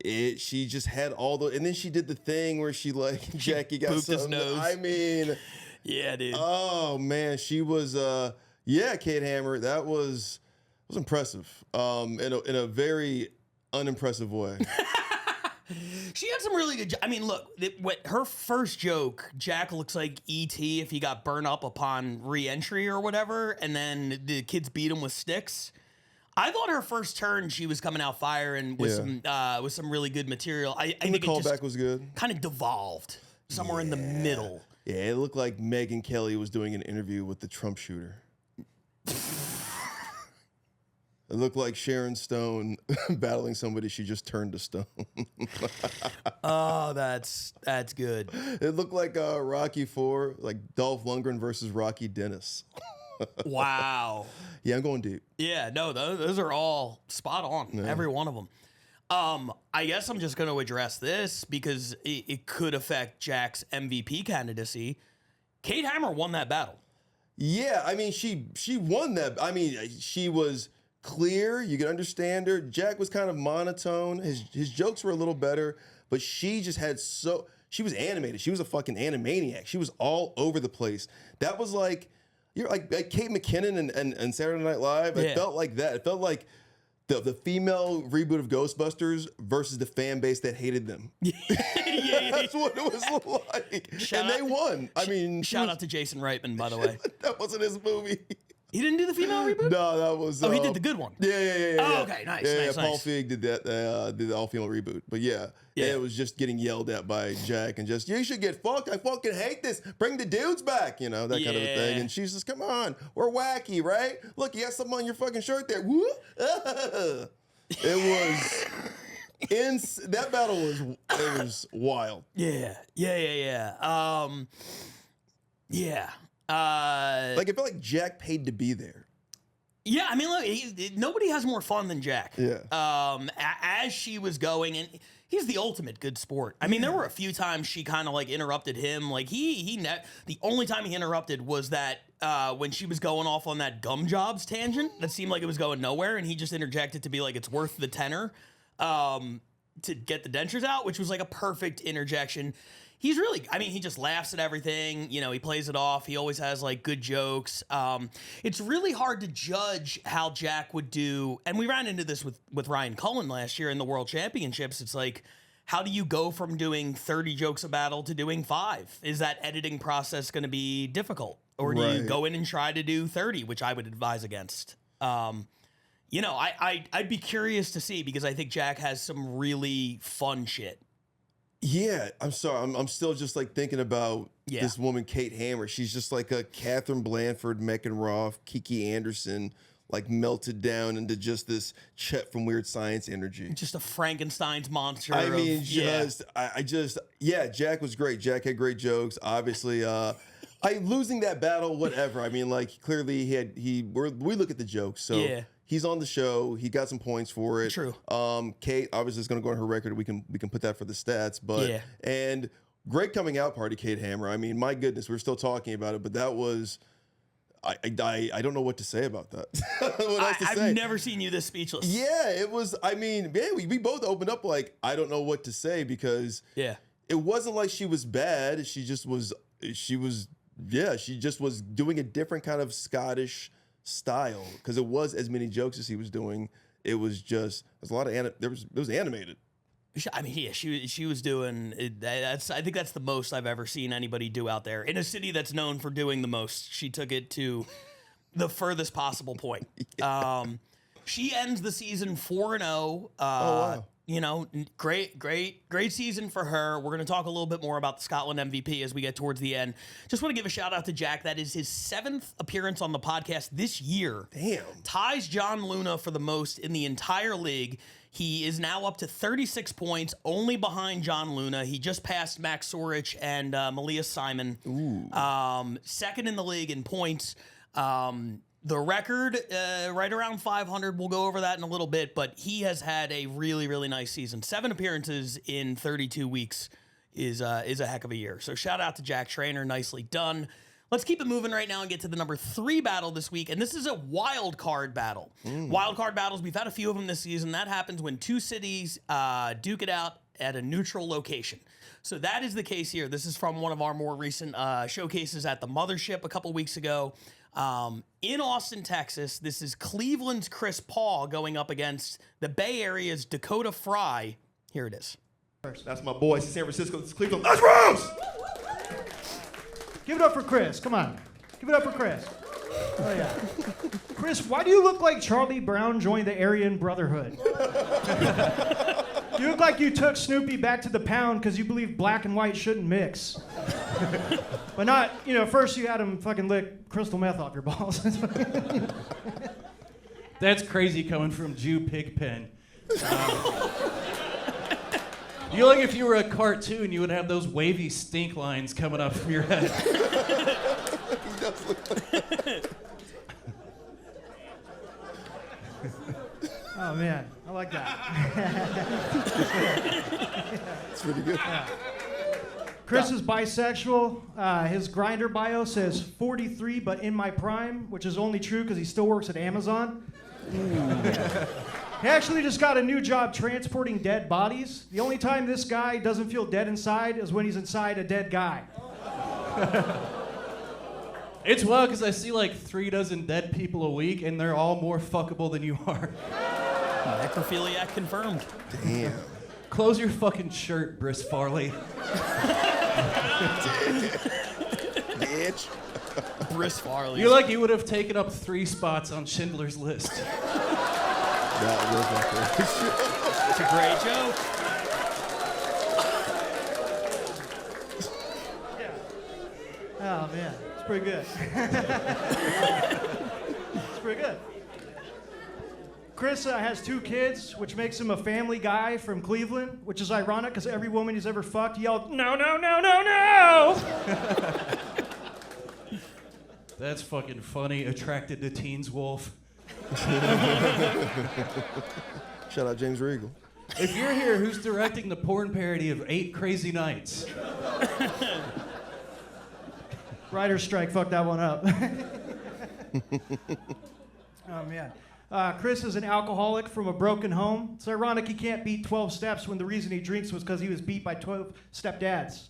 She just had all the, and then she did the thing where she like Jackie got pooped his nose. I mean, yeah, dude. Oh man, she was. Kate Hammer. That was impressive. In a very unimpressive way. She had some really good. I mean, look, her first joke, Jack looks like E.T. if he got burned up upon re-entry or whatever, and then the kids beat him with sticks. I thought her first turn, she was coming out firing with some really good material. I think the callback was good. Kind of devolved somewhere in the middle. Yeah, it looked like Megyn Kelly was doing an interview with the Trump shooter. It looked like Sharon Stone battling somebody she just turned to stone. Oh, that's good. It looked like Rocky IV, like Dolph Lundgren versus Rocky Dennis. Wow. Yeah, I'm going deep. Yeah, no, those are all spot on, every one of them. I guess I'm just going to address this because it could affect Jack's MVP candidacy. Kate Hammer won that battle. Yeah, I mean, she won that. I mean, she was clear. You could understand her. Jack was kind of monotone. His jokes were a little better, but she just had she was animated. She was a fucking animaniac. She was all over the place. That was like, you're like Kate McKinnon and Saturday Night Live. It felt like that. It felt like the female reboot of Ghostbusters versus the fan base that hated them. Yeah. That's what it was like. They won. I mean, shout out to Jason Reitman, by the way. That wasn't his movie. He didn't do the female reboot? No, that was. He did the good one. Yeah. Oh, okay, nice. Paul Feig did that. Did the all-female reboot. But yeah, it was just getting yelled at by Jack and just, you should get fucked. I fucking hate this. Bring the dudes back. You know, that kind of a thing. And she's just, come on, we're wacky, right? Look, you got something on your fucking shirt there. Woo! It was. That battle was wild. Yeah. Like, I feel like Jack paid to be there. Yeah, I mean, look, nobody has more fun than Jack. Yeah. As she was going, and he's the ultimate good sport. I mean, there were a few times she kind of like interrupted him. Like the only time he interrupted was that when she was going off on that gum jobs tangent that seemed like it was going nowhere, and he just interjected to be like, it's worth the tenner to get the dentures out, which was like a perfect interjection. He's really, I mean, he just laughs at everything. You know, he plays it off. He always has like good jokes. It's really hard to judge how Jack would do. And we ran into this with Ryan Cullen last year in the World Championships. It's like, how do you go from doing 30 jokes a battle to doing 5? Is that editing process going to be difficult? Or do you go in and try to do 30, which I would advise against? You know, I'd be curious to see, because I think Jack has some really fun shit. Yeah, I'm sorry. I'm still just like thinking about this woman, Kate Hammer. She's just like a Catherine Blanford, Meckenroth, Kiki Anderson, like melted down into just this Chet from Weird Science energy. Just a Frankenstein's monster. I mean, Jack was great. Jack had great jokes. Obviously, losing that battle, whatever. I mean, like, clearly we look at the jokes. So he's on the show. He got some points for it. True. Kate obviously is going to go on her record. We can put that for the stats. But and great coming out party, Kate Hammer. I mean, my goodness, we're still talking about it, but that was. I don't know what to say about that. I've never seen you this speechless. Yeah, it was. I mean, man, we both opened up like, I don't know what to say, because it wasn't like she was bad. She just was. She just was doing a different kind of Scottish style, because it was as many jokes as he was doing. It was just there's a lot of it was animated. I mean, she was doing that's. I think that's the most I've ever seen anybody do out there in a city that's known for doing the most. She took it to the furthest possible point. She ends the season 4-0. Oh, wow. You know, great season for her. We're going to talk a little bit more about the Scotland MVP as we get towards the end. Just want to give a shout out to Jack. That is his 7th appearance on the podcast this year. Damn. Ties John Luna for the most in the entire league. He is now up to 36 points, only behind John Luna. He just passed Max Sorich and Malia Simon. Ooh. Second in the league in points. The record, right around 500. We'll go over that in a little bit, but he has had a really, really nice season. 7 appearances in 32 weeks is a heck of a year. So shout out to Jack Schreiner. Nicely done. Let's keep it moving right now and get to the number 3 battle this week. And this is a wild card battle. Wild card battles, we've had a few of them this season. That happens when 2 cities duke it out at a neutral location. So that is the case here. This is from one of our more recent showcases at the Mothership a couple weeks ago. In Austin, Texas, this is Cleveland's Chris Paul going up against the Bay Area's Dakota Fry. Here it is. That's my boy, San Francisco, this is Cleveland. Let's Rose! Give it up for Chris. Come on. Give it up for Chris. Oh, yeah. Chris, why do you look like Charlie Brown joined the Aryan Brotherhood? You look like you took Snoopy back to the pound because you believe black and white shouldn't mix. But not, first you had him fucking lick crystal meth off your balls. That's crazy coming from Jew Pigpen. You look, if you were a cartoon, you would have those wavy stink lines coming up from your head. He does look like that. Oh, man. I like that. It's pretty good. Yeah. Chris is bisexual. His Grindr bio says 43, but in my prime, which is only true because he still works at Amazon. He actually just got a new job transporting dead bodies. The only time this guy doesn't feel dead inside is when he's inside a dead guy. It's wild because I see like 3 dozen dead people a week, and they're all more fuckable than you are. Necrophiliac confirmed. Damn. Close your fucking shirt, Briss Farley. Bitch. Briss Farley. You're like you would have taken up 3 spots on Schindler's List. That was my favorite show. It's a great joke. Oh man, it's pretty good. It's pretty good. Chris has 2 kids, which makes him a family guy from Cleveland, which is ironic because every woman he's ever fucked yelled, "No, no, no, no, no!" That's fucking funny. Attracted to Teens Wolf. Shout out James Regal. If you're here, who's directing the porn parody of 8 Crazy Nights? Writer's strike fucked that one up. Oh man. Chris is an alcoholic from a broken home. It's ironic he can't beat 12 steps when the reason he drinks was because he was beat by 12 stepdads.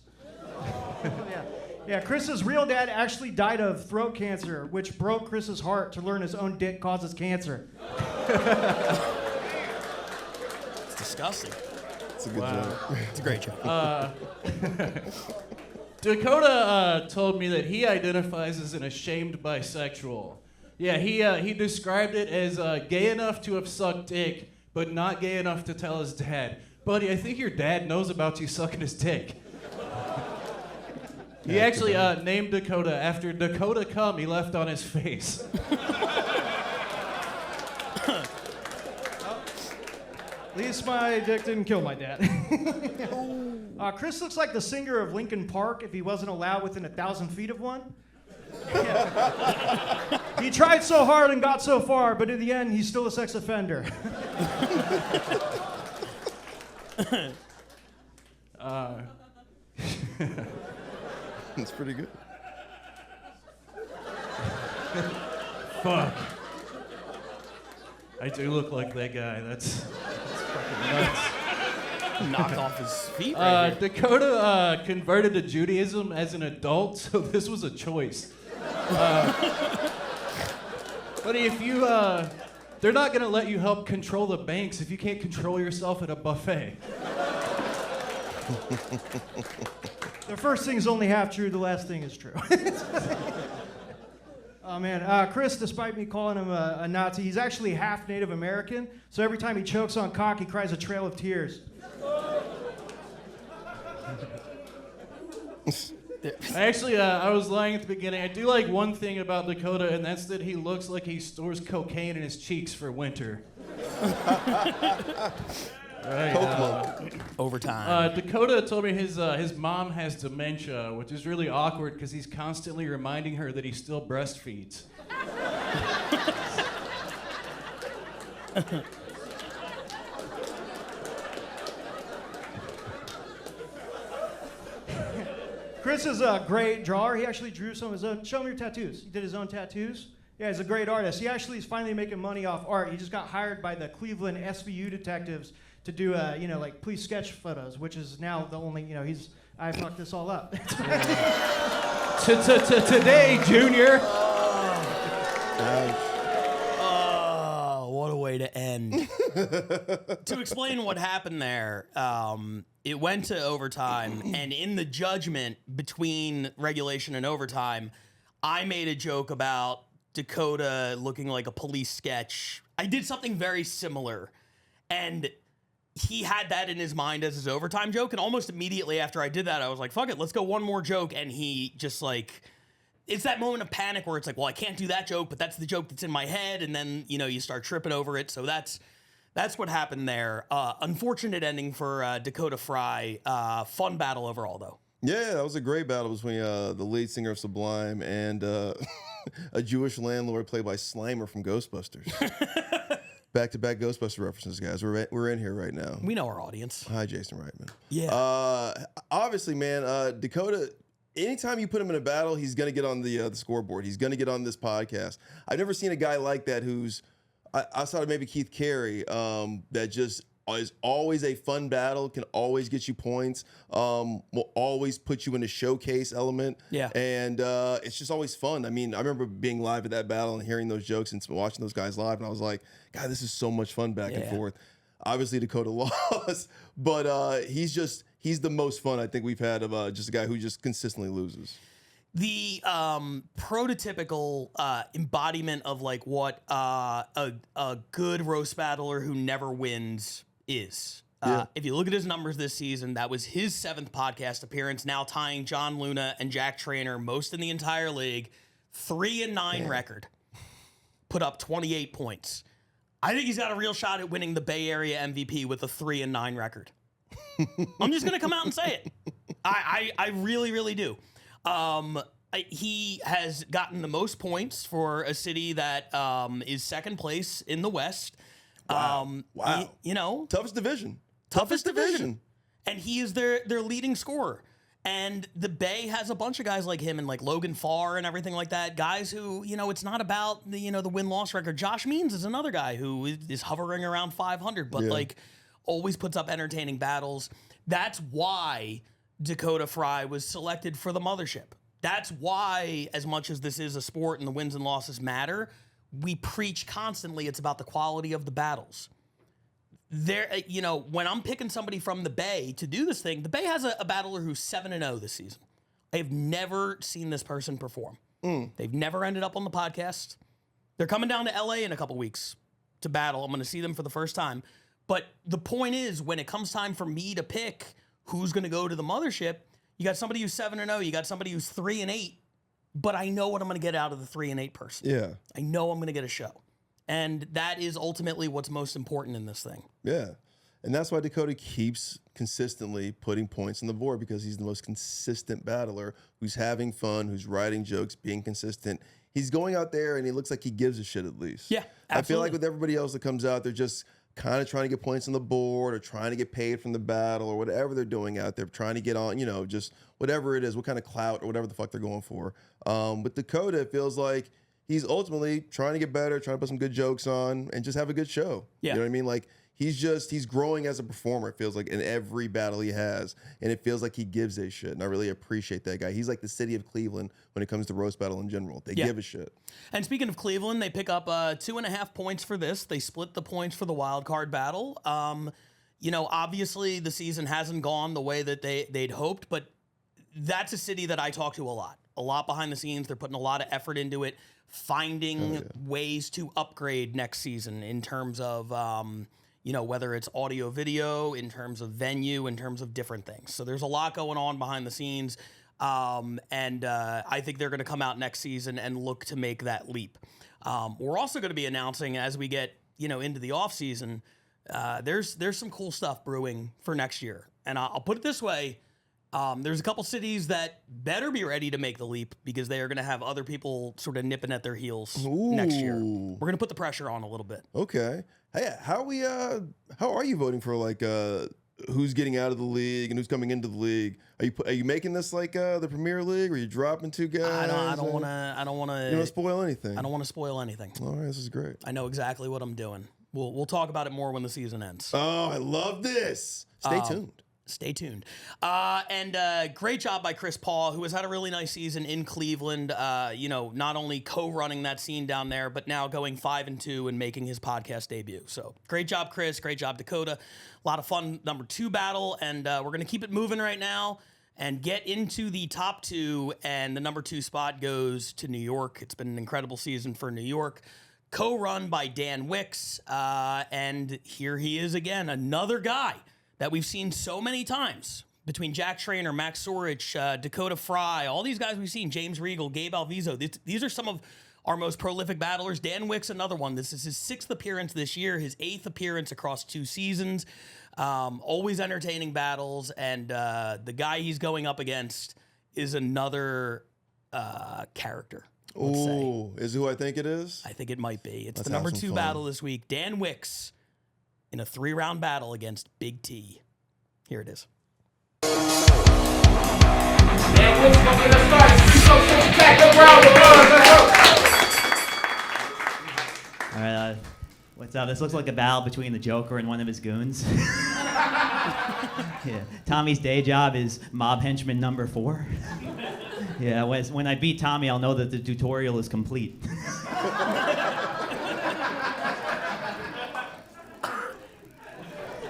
Yeah, Chris's real dad actually died of throat cancer, which broke Chris's heart to learn his own dick causes cancer. It's disgusting. It's a good joke. It's a great joke. Dakota told me that he identifies as an ashamed bisexual. Yeah, he described it as gay enough to have sucked dick, but not gay enough to tell his dad. Buddy, I think your dad knows about you sucking his dick. He actually named Dakota after Dakota cum he left on his face. At least my dick didn't kill my dad. Chris looks like the singer of Linkin Park if he wasn't allowed within 1,000 feet of one. Yeah. He tried so hard and got so far, but in the end, he's still a sex offender. It's pretty good. Fuck. I do look like that guy. That's fucking nuts. Knocked off his feet right here. Dakota converted to Judaism as an adult, so this was a choice. But if you, they're not gonna let you help control the banks if you can't control yourself at a buffet. The first thing is only half true, the last thing is true. Oh man, Chris, despite me calling him a Nazi, he's actually half Native American, so every time he chokes on cock, he cries a trail of tears. Actually, I was lying at the beginning. I do like one thing about Dakota, and that's that he looks like he stores cocaine in his cheeks for winter. Right, Overtime. Dakota told me his mom has dementia, which is really awkward because he's constantly reminding her that he still breastfeeds. Chris is a great drawer. He actually drew some of his own. Show him your tattoos. He did his own tattoos. Yeah, he's a great artist. He actually is finally making money off art. He just got hired by the Cleveland SVU detectives to do, like police sketch photos, which is now the only, I fucked this all up. Today, Junior. Oh, what a way to end. To explain what happened there, it went to overtime, and in the judgment between regulation and overtime, I made a joke about Dakota looking like a police sketch. I did something very similar, and he had that in his mind as his overtime joke, and almost immediately after I did that, I was like, fuck it, let's go one more joke, and he just like, it's that moment of panic where it's like, well, I can't do that joke, but that's the joke that's in my head, and then, you start tripping over it, so that's what happened there. Unfortunate ending for Dakota Fry. Fun battle overall, though. Yeah, that was a great battle between the lead singer of Sublime and a Jewish landlord played by Slimer from Ghostbusters. Back-to-back Ghostbuster references, guys. We're in here right now. We know our audience. Hi, Jason Reitman. Yeah. Obviously, man, Dakota, anytime you put him in a battle, he's going to get on the scoreboard. He's going to get on this podcast. I've never seen a guy like that who's, outside of maybe Keith Carey, that just is always a fun battle, can always get you points, will always put you in a showcase element. Yeah. And it's just always fun. I mean, I remember being live at that battle and hearing those jokes and watching those guys live, and I was like, God, this is so much fun back and forth. Obviously, Dakota lost, but he's the most fun I think we've had of just a guy who just consistently loses. the prototypical embodiment of like what a good roast battler who never wins is. If you look at his numbers this season, that was his 7th podcast appearance, now tying John Luna and Jack Trainer, most in the entire league. 3-9 record. Put up 28 points. I think he's got a real shot at winning the Bay Area MVP with a 3-9 record. I'm just going to come out and say it. I really, really do. He has gotten the most points for a city that is 2nd place in the West. Wow. You know, toughest division. And he is their leading scorer. And the Bay has a bunch of guys like him and like Logan Farr and everything like that. Guys who, you know, it's not about the, you know, the win-loss record. Josh Means is another guy who is hovering around 500, but like always puts up entertaining battles. That's why Dakota Fry was selected for the mothership. That's why, as much as this is a sport and the wins and losses matter, we preach constantly it's about the quality of the battles. There, you know, when I'm picking somebody from the Bay to do this thing, the Bay has a battler who's 7-0 this season. I've never seen this person perform. They've never ended up on the podcast. They're coming down to LA in a couple weeks to battle. I'm going to see them for the first time. But the point is, when it comes time for me to pick who's going to go to the mothership, you got somebody who's 7-0, you got somebody who's 3-8, but I know what I'm going to get out of the 3-8 person. Yeah. I know I'm going to get a show. And that is ultimately what's most important in this thing. Yeah. And that's why Dakota keeps consistently putting points on the board, because he's the most consistent battler who's having fun, who's writing jokes, being consistent. He's going out there and he looks like he gives a shit at least. Yeah, absolutely. I feel like with everybody else that comes out, they're just kind of trying to get points on the board or trying to get paid from the battle or whatever they're doing out there, trying to get on, you know, just whatever it is, what kind of clout or whatever the fuck they're going for. With Dakota, it feels like he's ultimately trying to get better, trying to put some good jokes on and just have a good show. Yeah. You know what I mean? Like, he's growing as a performer, it feels like, in every battle he has. And it feels like he gives a shit. And I really appreciate that guy. He's like the city of Cleveland when it comes to roast battle in general. They give a shit. And speaking of Cleveland, they pick up 2.5 points for this. They split the points for the wild card battle. You know, obviously the season hasn't gone the way that they'd hoped, but that's a city that I talk to a lot behind the scenes. They're putting a lot of effort into it, finding ways to upgrade next season in terms of, you know, whether it's audio, video, in terms of venue, in terms of different things. So there's a lot going on behind the scenes. And I think they're going to come out next season and look to make that leap. We're also going to be announcing as we get, you know, into the off season, there's some cool stuff brewing for next year. And I'll put it this way. There's a couple cities that better be ready to make the leap because they are going to have other people sort of nipping at their heels next year. We're going to put the pressure on a little bit. Okay. Hey, how are you voting for like who's getting out of the league and who's coming into the league? Are you making this like the Premier League? Or are you dropping 2 guys? I don't want to. You don't want to spoil anything. I don't want to spoil anything. All right, this is great. I know exactly what I'm doing. We'll talk about it more when the season ends. Oh, I love this. Stay tuned. Stay tuned. And great job by Chris Paul, who has had a really nice season in Cleveland. You know, not only co-running that scene down there, but now going 5-2 and making his podcast debut. So great job, Chris. Great job, Dakota. A lot of fun number 2 battle. And we're going to keep it moving right now and get into the top 2. And the number 2 spot goes to New York. It's been an incredible season for New York. Co-run by Dan Wicks. And here he is again, another guy that we've seen so many times between Jack Trainer, Max Sorich, Dakota Fry, all these guys we've seen, James Regal, Gabe Alviso. These are some of our most prolific battlers. Dan Wicks, another one. This is his 6th appearance this year, his 8th appearance across 2 seasons. Always entertaining battles, and the guy he's going up against is another character. Oh, is it who I think it is? I think it might be. It's the number 2 battle this week. Dan Wicks in a 3-round battle against Big T. Here it is. All right, what's up? This looks like a battle between the Joker and one of his goons. Yeah. Tommy's day job is mob henchman number 4. Yeah, when I beat Tommy, I'll know that the tutorial is complete.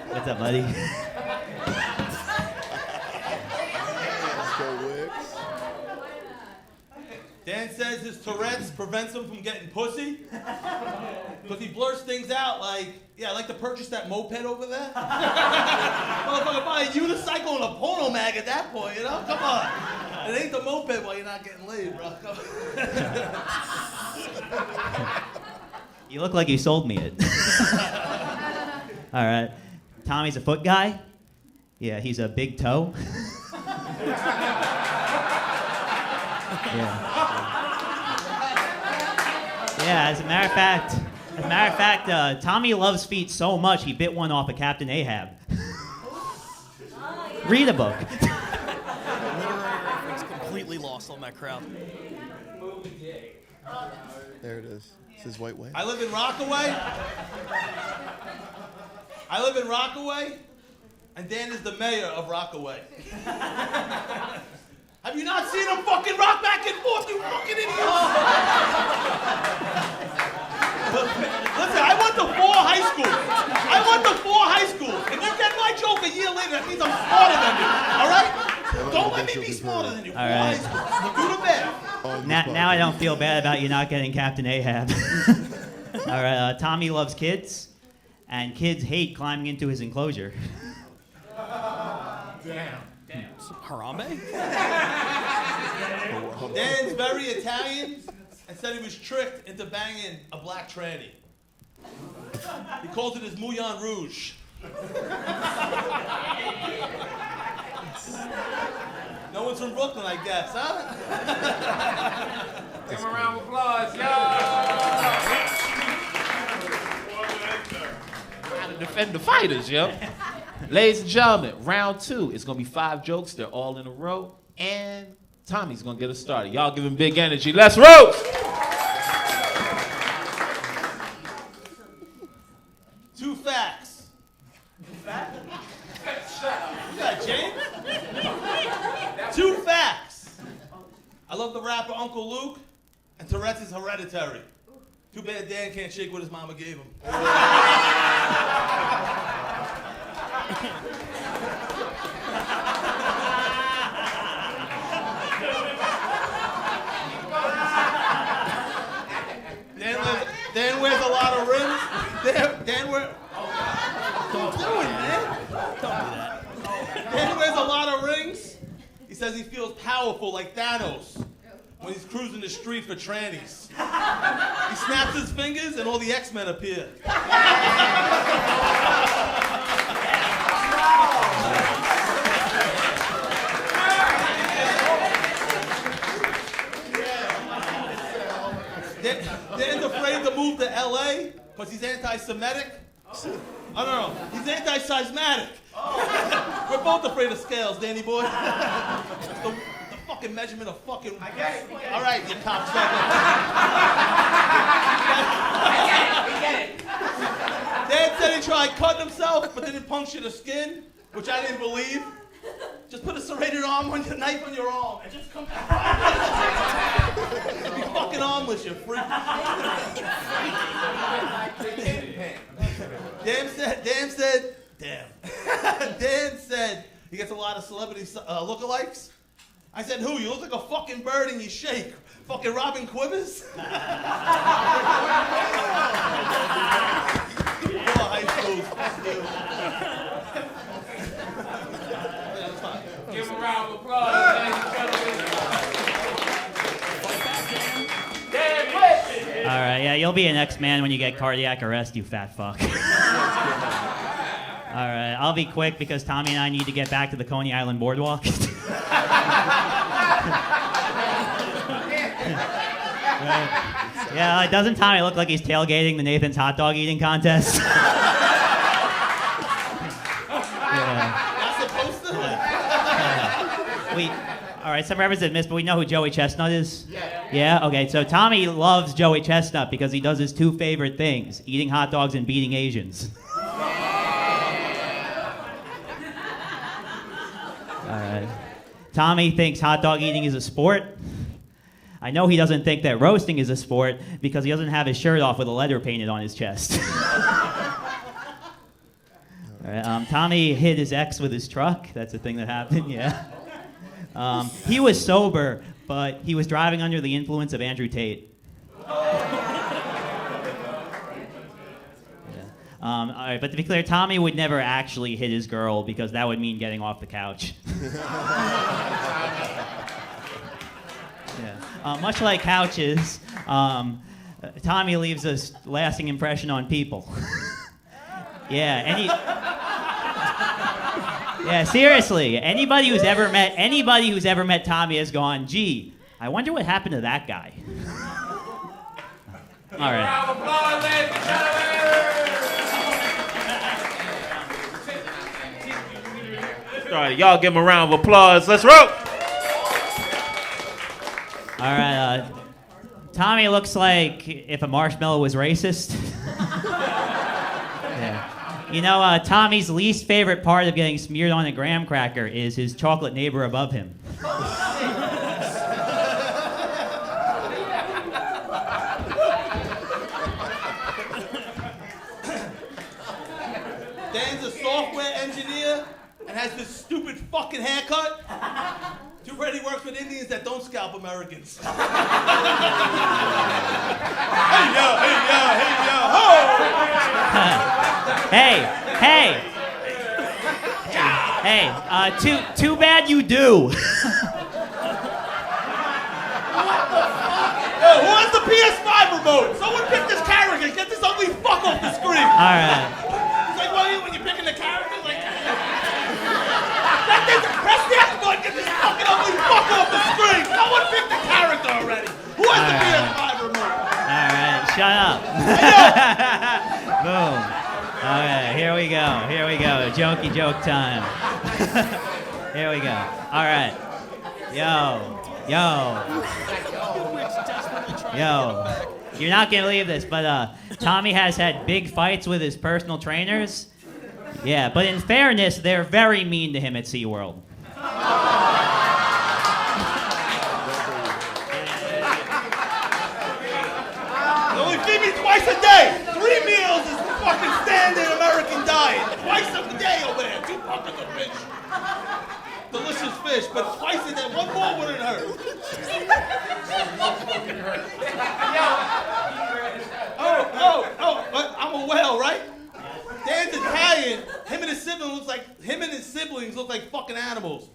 What's up, buddy? Let's go, Wicks. his Tourette's prevents him from getting pussy. Because he blurts things out like, yeah, I'd like to purchase that moped over there. Motherfucker, buy a unicycle and a porno mag at that point, you know? Come on. It ain't the moped while you're not getting laid, bro. Come on. You look like you sold me it. All right. Tommy's a foot guy. Yeah, he's a big toe. Yeah, as a matter of fact, Tommy loves feet so much he bit one off of Captain Ahab. Read a book. Literary reference completely lost on that crowd. There it is. It's his white way. I live in Rockaway, and Dan is the mayor of Rockaway. Have you not seen him fucking rock back and forth, you fucking idiots? Listen, I went to 4 high schools. If you get my joke a year later, that means I'm smarter than you, all right? Don't let me be smarter than you. 4 high schools. Do the best. Now I don't feel bad about you not getting Captain Ahab. All right, Tommy loves kids, and kids hate climbing into his enclosure. Damn. Harambe? Dan's very Italian and said he was tricked into banging a black tranny. He calls it his Moulin Rouge. No one's from Brooklyn, I guess, huh? Give him a round of applause, yo! How to defend the fighters, yo. Ladies and gentlemen, round 2. It's gonna be 5 jokes. They're all in a row, and Tommy's gonna get us started. Y'all give him big energy. Let's roll! 2 facts. You got James? 2 facts. I love the rapper Uncle Luke, and Tourette's is hereditary. Too bad Dan can't shake what his mama gave him. Dan wears a lot of rings. Dan wears... Don't do it, man. Don't do that. Dan wears a lot of rings. He says he feels powerful like Thanos when he's cruising the street for trannies. He snaps his fingers and all the X-Men appear. Dan's afraid to move to LA because he's anti-Semitic. Oh, no. He's anti-seismatic. We're both afraid of scales, Danny boy. The fucking measurement of fucking... I get it. All right, you cocksucker. We get it. Dan said he tried cutting himself, but didn't puncture the skin, which I didn't believe. Just put a serrated knife on your arm and just come back. Be fucking armless, you freak. Dan said he gets a lot of celebrity lookalikes. I said, who? You look like a fucking bird and you shake. Fucking Robin Quivers? Poor high schools. Fuck you. Give him a round of applause, ladies and gentlemen. All right, yeah, you'll be an X-Man when you get cardiac arrest, you fat fuck. All right, I'll be quick because Tommy and I need to get back to the Coney Island boardwalk. Yeah, doesn't Tommy look like he's tailgating the Nathan's hot dog eating contest? All right, some references missed, but we know who Joey Chestnut is? Yeah? Okay, so Tommy loves Joey Chestnut because he does his 2 favorite things, eating hot dogs and beating Asians. All right. Tommy thinks hot dog eating is a sport. I know he doesn't think that roasting is a sport because he doesn't have his shirt off with a letter painted on his chest. All right, Tommy hit his ex with his truck. That's a thing that happened, yeah. He was sober, but he was driving under the influence of Andrew Tate. All right, but to be clear, Tommy would never actually hit his girl because that would mean getting off the couch. Much like couches, Tommy leaves a lasting impression on people. Yeah, seriously. Anybody who's ever met Tommy has gone, gee, I wonder what happened to that guy. All right. All right, y'all give him a round of applause. Let's roll. All right, Tommy looks like if a marshmallow was racist. Yeah. You know, Tommy's least favorite part of getting smeared on a graham cracker is his chocolate neighbor above him. Dan's a software engineer and has this stupid fucking haircut. Too ready works with Indians that don't scalp Americans. Hey yo, hey yo, hey yo, ho! Hey, too bad you do. Yo, who has the PS5 remote? Someone pick this character. Get this ugly fuck off the screen. All right. It's like when you're picking the character, like. Press the X button. Get this fucking ugly fuck off the screen. Someone pick the character already. Who has the PS5 remote? All right, shut up. Boom. All right, here we go. Jokey joke time. Here we go. All right. Yo. You're not gonna believe this, but Tommy has had big fights with his personal trainers. Yeah, but in fairness, they're very mean to him at SeaWorld. They only feed me twice a day. 3 meals is the fucking standard American diet. Twice a day over there. 2 buckets of fish. Delicious fish, but twice a day. One more wouldn't hurt. Oh, I'm a whale, right? Dan's Italian. Him and his siblings look like fucking animals.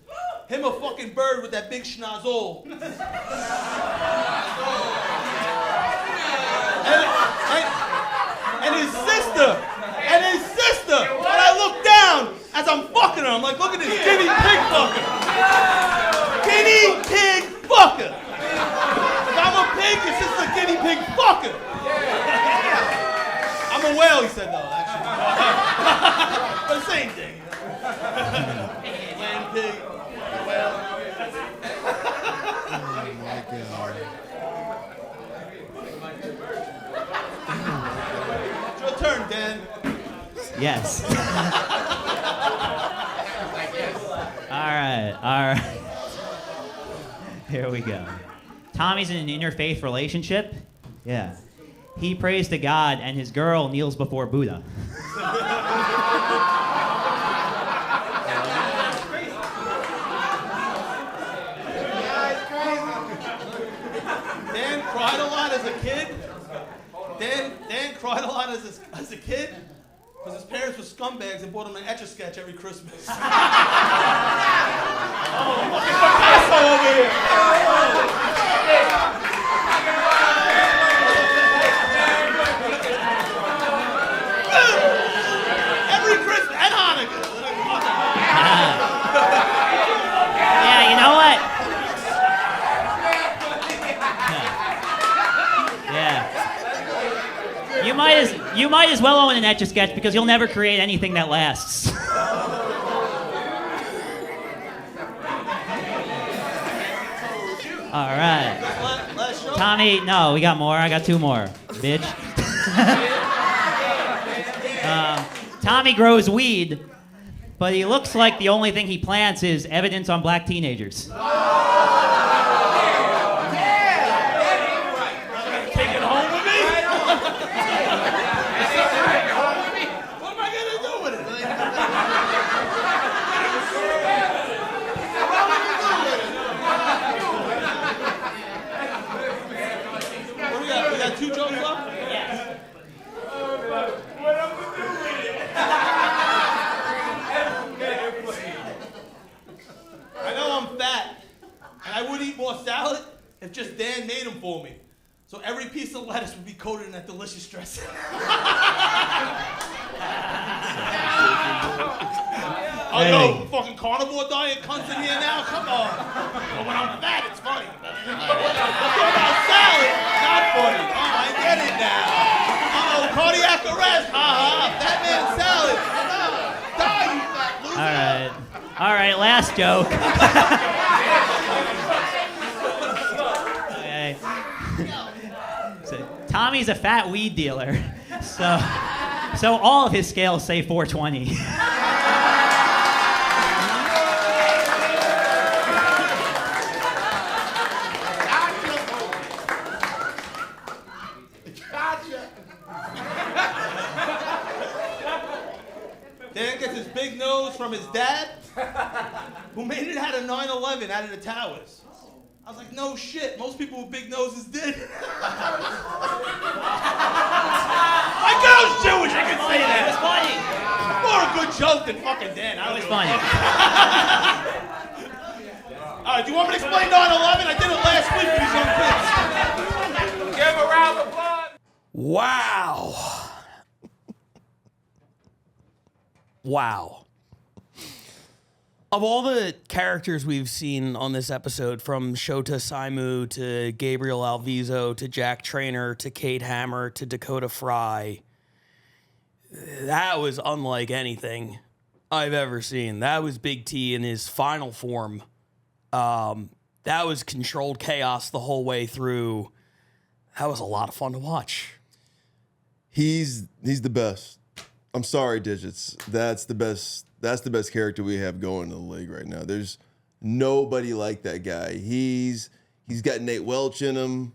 Him a fucking bird with that big schnozzle. And his sister. When I look down as I'm fucking her, I'm like, look at this guinea pig fucker. Guinea pig fucker. If I'm a pig, your sister's a guinea pig fucker. I'm a whale, he said, though, actually. But same thing. Land pig, whale. Oh my God. It's your turn, Dan. Yes. All right. Here we go. Tommy's in an interfaith relationship. Yeah. He prays to God, and his girl kneels before Buddha. Dan cried a lot as a kid. Dan cried a lot as a kid because his parents were scumbags and bought him an Etch-a-Sketch every Christmas. Oh, fucking Picasso over here. Every Christmas and Hanukkah. Yeah, you know what? Yeah. You might as well own an Etch-a-Sketch because you'll never create anything that lasts. All right. Tommy, no, we got more. I got 2 more, bitch. Tommy grows weed, but he looks like the only thing he plants is evidence on black teenagers. Take it home with me? What am I going to do with it? if just Dan made them for me. So every piece of lettuce would be coated in that delicious dressing. Oh, yo, fucking carnivore diet cunts in here now? Come on. But when I'm fat, it's funny. Talking about salad, not funny. Oh, I get it now. Uh-oh, cardiac arrest. Fat man salad. Die, you fat loser. All right, last joke. Okay. So, Tommy's a fat weed dealer, so all of his scales say 420. Dan gets his big nose from his dad, who made it out of 9/11 out of the towers. I was like, no shit, most people with big noses did. My girl's Jewish, I can say that. It's funny. More a good joke than fucking Dan. I It's funny. All right, do you want me to explain 9/11? I did it last week with these young kids. Give a round of applause. Wow. Wow. Of all the characters we've seen on this episode, from Shota Saimu to Gabriel Alviso to Jack Trainer to Kate Hammer to Dakota Fry, that was unlike anything I've ever seen. That was Big T in his final form. That was controlled chaos the whole way through. That was a lot of fun to watch. He's the best. I'm sorry, Digits. That's the best character we have going in the league right now. There's nobody like that guy. He's got Nate Welch in him.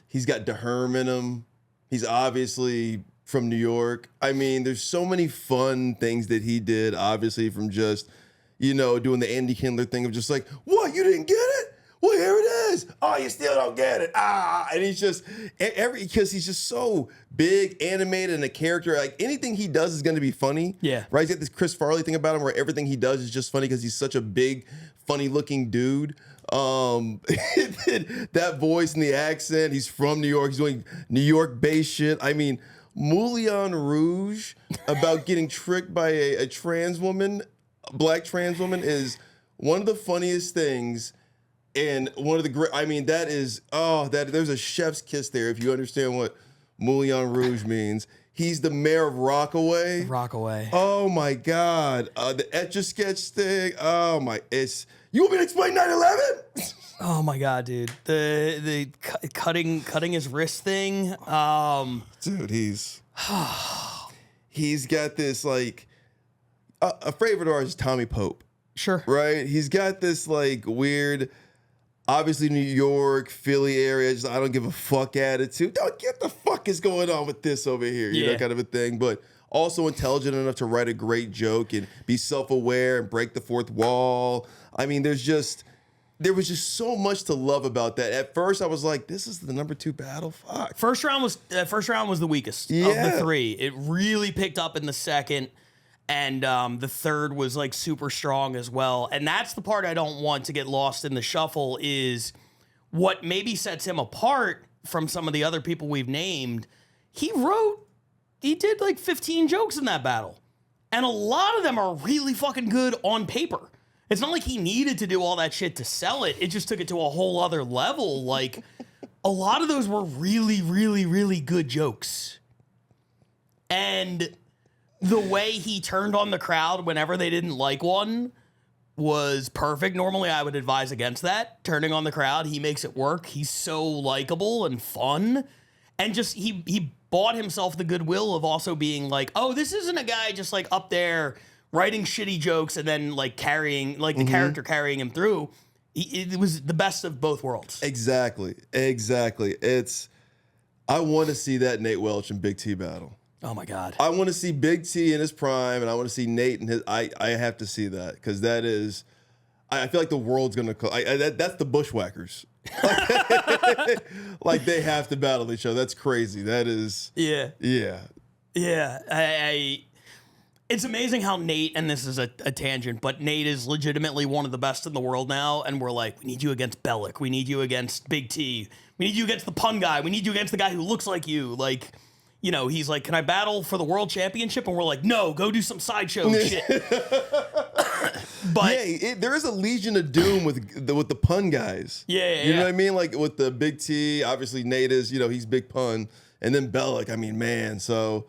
He's got DeHerm in him. He's obviously from New York. I mean, there's so many fun things that he did, obviously, from just, doing the Andy Kindler thing of just like, what, you didn't get it? Well, here it is. Oh, you still don't get it. And he's just, because he's just so big, animated, and a character. Like, anything he does is going to be funny. Yeah. Right? He's got this Chris Farley thing about him where everything he does is just funny because he's such a big, funny-looking dude. That voice and the accent, he's from New York. He's doing New York-based shit. I mean, Moulin Rouge about getting tricked by a trans woman, a black trans woman, is one of the funniest things. And one of the great, there's a chef's kiss there if you understand what Moulin Rouge means. He's the mayor of Rockaway. Rockaway. Oh my God. The Etch-a-Sketch thing. Oh my, you want me to explain 9/11? Oh my God, dude. The cutting his wrist thing. Dude, he's got this like, a favorite of ours is Tommy Pope. Sure. Right? He's got this like weird, obviously New York, Philly area, just I don't give a fuck attitude. Don't get the fuck is going on with this over here, you know, kind of a thing. But also intelligent enough to write a great joke and be self-aware and break the fourth wall. I mean, there was just so much to love about that. At first, I was like, this is the number 2 battle? Fuck. First round was the weakest of the 3. It really picked up in the second. And the third was like super strong as well. And that's the part I don't want to get lost in the shuffle, is what maybe sets him apart from some of the other people we've named. He did like 15 jokes in that battle. And a lot of them are really fucking good on paper. It's not like he needed to do all that shit to sell it. It just took it to a whole other level. Like, a lot of those were really, really, really good jokes. And the way he turned on the crowd whenever they didn't like one was perfect. Normally, I would advise against that. Turning on the crowd, he makes it work. He's so likable and fun. And just, he bought himself the goodwill of also being like, oh, this isn't a guy just like up there writing shitty jokes and then like carrying, like the character carrying him through. It was the best of both worlds. Exactly. I want to see that Nate Welch and Big T battle. Oh my God. I want to see Big T in his prime, and I want to see Nate in his. I have to see that, because that is. I feel like the world's gonna. That's the Bushwhackers. Like they have to battle each other. That's crazy. That is. Yeah. Yeah. Yeah. It's amazing how Nate, and this is a tangent, but Nate is legitimately one of the best in the world now, and we're like, we need you against Bellick. We need you against Big T. We need you against the pun guy. We need you against the guy who looks like you. Like, you know, he's like, can I battle for the world championship? And we're like, no, go do some sideshow shit. But yeah, there is a Legion of Doom with the pun guys. Yeah, you know what I mean? Like with the Big T, obviously Nate is, you know, he's big pun, and then Bellick. I mean, man. So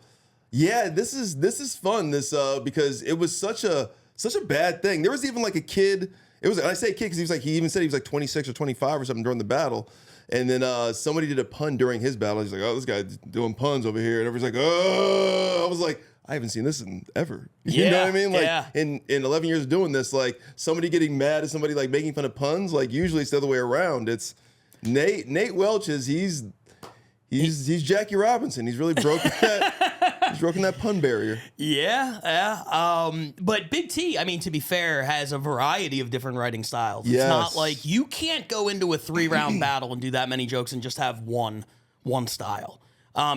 yeah, this is fun. Because it was such a bad thing. There was even like a kid. It was, I say kid because he even said he was like 26 or 25 or something during the battle. And then somebody did a pun during his battle. He's like, oh, this guy's doing puns over here. And everyone's like, oh. I was like, I haven't seen this in ever. You know what I mean? Like in 11 years of doing this, like somebody getting mad at somebody like making fun of puns, like usually it's the other way around. It's Nate Welch he's Jackie Robinson. He's really broken that pun barrier. Yeah. But Big T, I mean, to be fair, has a variety of different writing styles. Yes. It's not like you can't go into a 3-round battle and do that many jokes and just have one style.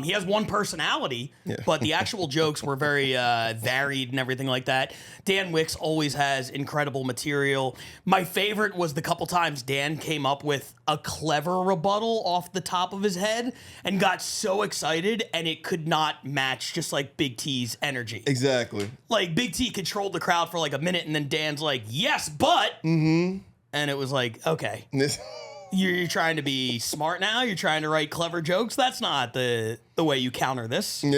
He has one personality, but the actual jokes were very varied and everything like that. Dan Wicks always has incredible material. My favorite was the couple times Dan came up with a clever rebuttal off the top of his head and got so excited, and it could not match just like Big T's energy. Exactly. Like Big T controlled the crowd for like a minute, and then Dan's like, yes, but. Mm-hmm. And it was like, okay. You're trying to be smart now? You're trying to write clever jokes? That's not the way you counter this. But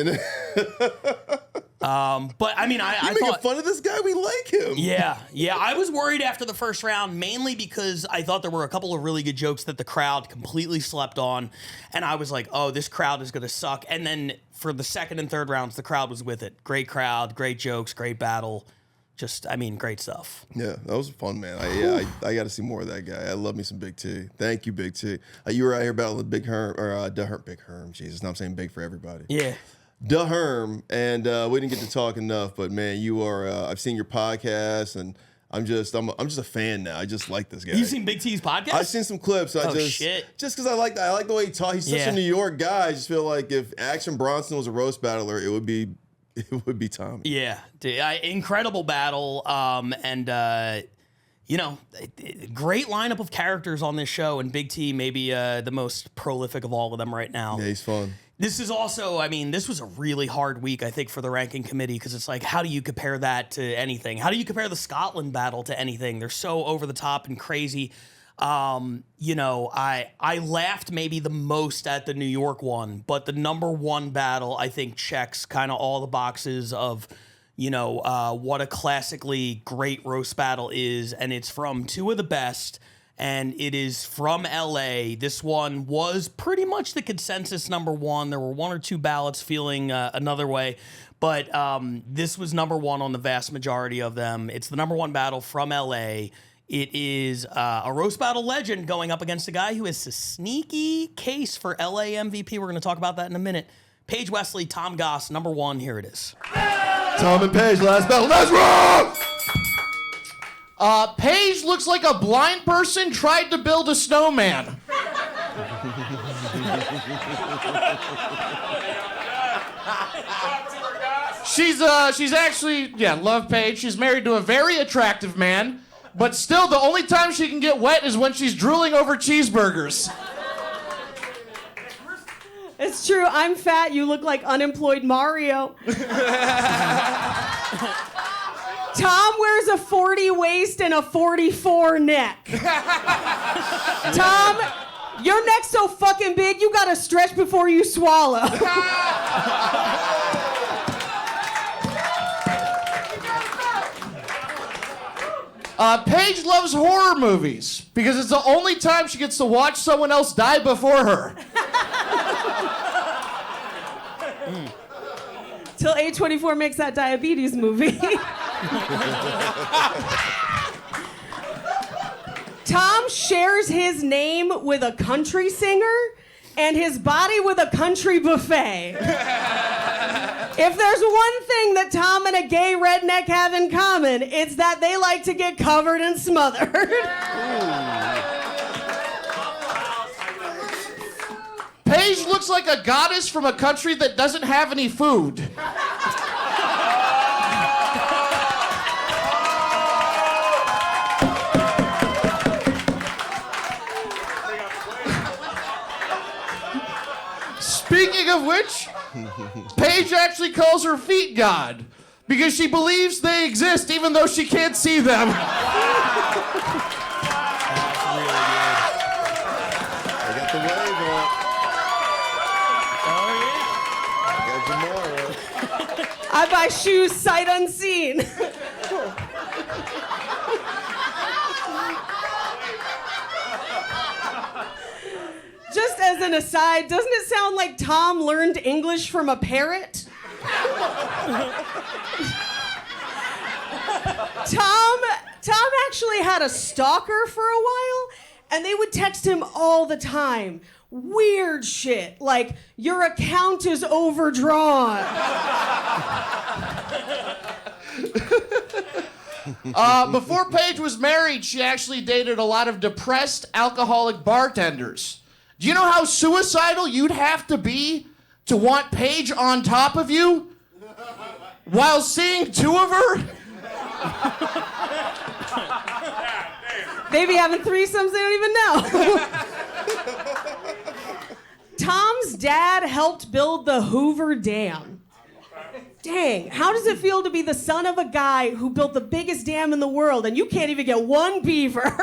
I mean, I making fun of this guy? We like him. Yeah. I was worried after the first round, mainly because I thought there were a couple of really good jokes that the crowd completely slept on. And I was like, oh, this crowd is going to suck. And then for the second and third rounds, the crowd was with it. Great crowd, great jokes, great battle. Just, I mean, great stuff. Yeah, that was fun, man. I got to see more of that guy. I love me some Big T. Thank you, Big T. You were out here battling Big Herm, or Big Herm. Jesus, now I'm saying big for everybody. Yeah. Da Herm, and we didn't get to talk enough, but man, you are. I've seen your podcast, and I'm just a fan now. I just like this guy. You've seen Big T's podcast? I've seen some clips. Shit. Just because I like the way he talks. He's such a New York guy. I just feel like if Action Bronson was a roast battler, it would be Tommy. Yeah, dude, incredible battle, you know, great lineup of characters on this show, and Big T maybe the most prolific of all of them right now. Yeah, he's fun. This is also, I mean, this was a really hard week, I think, for the ranking committee, because it's like, how do you compare that to anything? How do you compare the Scotland battle to anything? They're so over the top and crazy. You know, I laughed maybe the most at the New York one, but the #1 battle, I think, checks kind of all the boxes of, you know, what a classically great roast battle is, and it's from two of the best, and it is from LA. This one was pretty much the consensus #1. There were one or two ballots feeling another way, but this was #1 on the vast majority of them. It's the #1 battle from LA. It is a roast battle legend going up against a guy who has a sneaky case for LA MVP. We're going to talk about that in a minute. Paige Wesley, Tom Goss, #1. Here it is. Tom and Paige, last battle. Let's roll! Paige looks like a blind person tried to build a snowman. She's actually, love Paige. She's married to a very attractive man. But still, the only time she can get wet is when she's drooling over cheeseburgers. It's true. I'm fat. You look like unemployed Mario. Tom wears a 40 waist and a 44 neck. Tom, your neck's so fucking big, you gotta stretch before you swallow. Paige loves horror movies because it's the only time she gets to watch someone else die before her. Till A24 makes that diabetes movie. Tom shares his name with a country singer and his body with a country buffet. If there's one thing that Tom and a gay redneck have in common, it's that they like to get covered and smothered. Paige looks like a goddess from a country that doesn't have any food. of which, Paige actually calls her feet God because she believes they exist even though she can't see them. I buy shoes sight unseen. Just as an aside, doesn't it sound like Tom learned English from a parrot? Tom actually had a stalker for a while, and they would text him all the time. Weird shit, like, your account is overdrawn. Before Paige was married, she actually dated a lot of depressed alcoholic bartenders. Do you know how suicidal you'd have to be to want Paige on top of you while seeing two of her? They be having threesomes they don't even know. Tom's dad helped build the Hoover Dam. Dang, how does it feel to be the son of a guy who built the biggest dam in the world and you can't even get one beaver?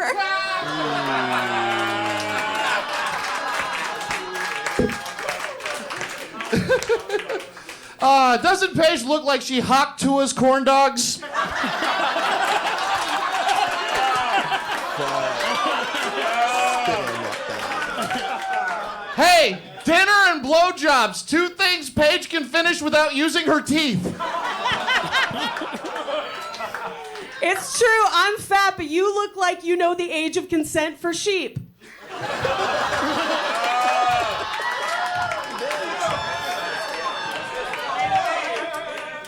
Doesn't Paige look like she hocked Tua's corn dogs? Hey, dinner and blowjobs, two things Paige can finish without using her teeth. It's true, I'm fat, but you look like you know the age of consent for sheep.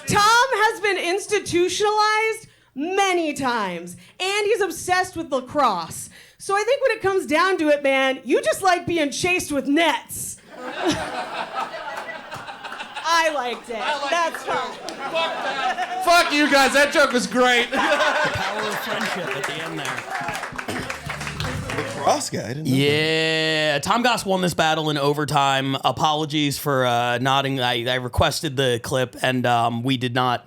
Tom has been institutionalized many times, and he's obsessed with lacrosse. So I think when it comes down to it, man, you just like being chased with nets. I liked it. That's fun. Fuck you guys, that joke was great. The power of friendship at the end there. Lacrosse guy, I didn't know Yeah, Tom Goss won this battle in overtime. Apologies for nodding. I requested the clip, and I did not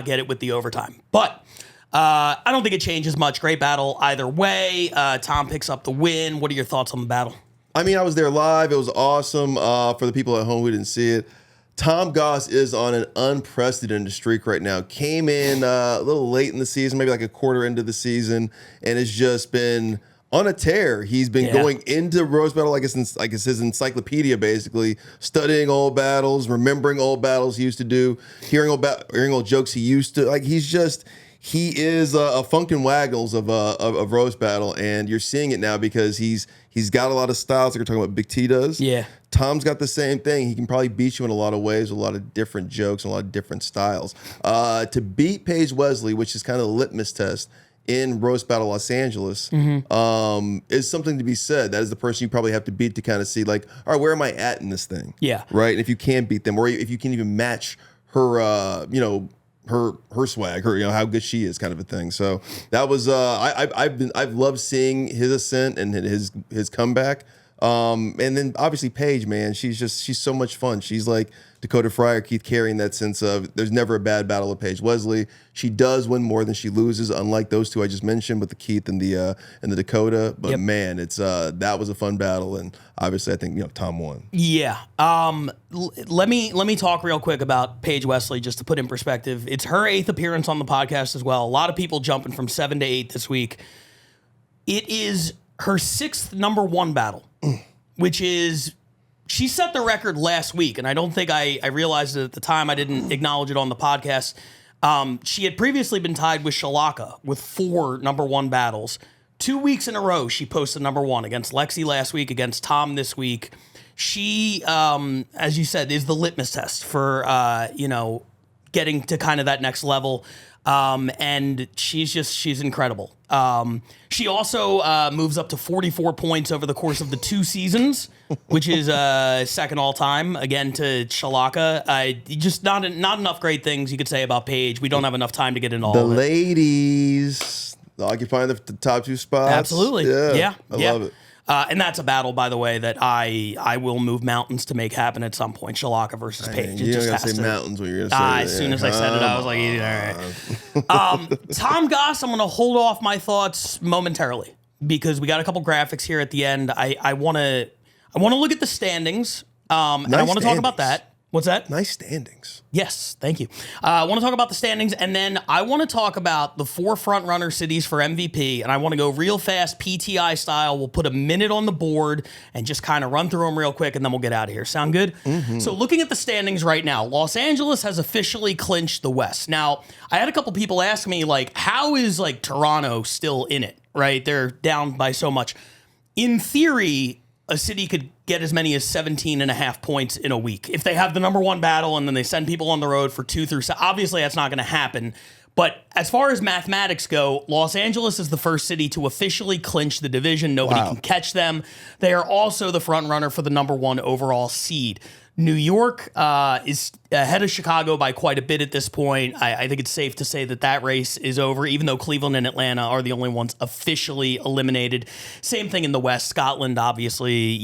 get it with the overtime. But I don't think it changes much. Great battle either way. Tom picks up the win. What are your thoughts on the battle? I mean, I was there live. It was awesome. For the people at home who didn't see it, Tom Goss is on an unprecedented streak right now. Came in a little late in the season, maybe like a quarter into the season, and has just been on a tear. He's been going into Rose Battle like it's his encyclopedia, basically, studying old battles, remembering old battles he used to do, hearing old jokes he used to. Like, he is a Funkin' Waggles of Rose Battle, and you're seeing it now because he's got a lot of styles, like we're talking about Big T does. Yeah. Tom's got the same thing. He can probably beat you in a lot of ways, a lot of different jokes, and a lot of different styles. To beat Paige Wesley, which is kind of the litmus test in Rose Battle Los Angeles, is something to be said. That is the person you probably have to beat to kind of see, like, all right, where am I at in this thing? Yeah. Right? And if you can't beat them, or if you can't even match her, her swag, her, how good she is, kind of a thing. So that was I've loved seeing his ascent and his comeback. And then obviously Paige, man, she's so much fun. She's like Dakota Fryer, Keith Carey, in that sense of there's never a bad battle with Paige Wesley. She does win more than she loses, unlike those two I just mentioned with the Keith and the Dakota. But man, it's that was a fun battle, and obviously I think Tom won. Yeah. Let me talk real quick about Paige Wesley just to put in perspective. It's her 8th appearance on the podcast as well. A lot of people jumping from 7 to 8 this week. It is her 6th #1 battle, which is, she set the record last week, and I don't think I realized it at the time. I didn't acknowledge it on the podcast. She had previously been tied with Shalaka with 4 #1 battles. 2 weeks in a row, she posted #1 against Lexi last week, against Tom this week. She, as you said, is the litmus test for, getting to kind of that next level. And she's incredible. She also moves up to 44 points over the course of the 2 seasons, which is second all time, again, to Shalaka. Just not enough great things you could say about Paige. We don't have enough time to get into all of it. The ladies occupying the top 2 spots. Absolutely. Yeah. I love it. And that's a battle, by the way, that I will move mountains to make happen at some point. Shalaka versus Paige. You don't gotta say mountains when you're gonna say that. As soon as I said it, I was like, all right. Tom Goss, I'm going to hold off my thoughts momentarily because we got a couple graphics here at the end. I want to look at the standings, and I want to talk about that. What's that? Nice standings. Yes, thank you. I want to talk about the standings, and then I want to talk about the 4 front-runner cities for MVP, and I want to go real fast, PTI style. We'll put a minute on the board and just kind of run through them real quick, and then we'll get out of here. Sound good? Mm-hmm. So looking at the standings right now, Los Angeles has officially clinched the West. Now, I had a couple people ask me, like, how is, like, Toronto still in it, right? They're down by so much. In theory, a city could get as many as 17.5 points in a week if they have the number 1 battle and then they send people on the road for 2 through 7. Obviously, that's not going to happen. But as far as mathematics go, Los Angeles is the first city to officially clinch the division. Nobody can catch them. They are also the front runner for the number 1 overall seed. New York is ahead of Chicago by quite a bit at this point. I think it's safe to say that that race is over, even though Cleveland and Atlanta are the only ones officially eliminated. Same thing in the West. Scotland, obviously,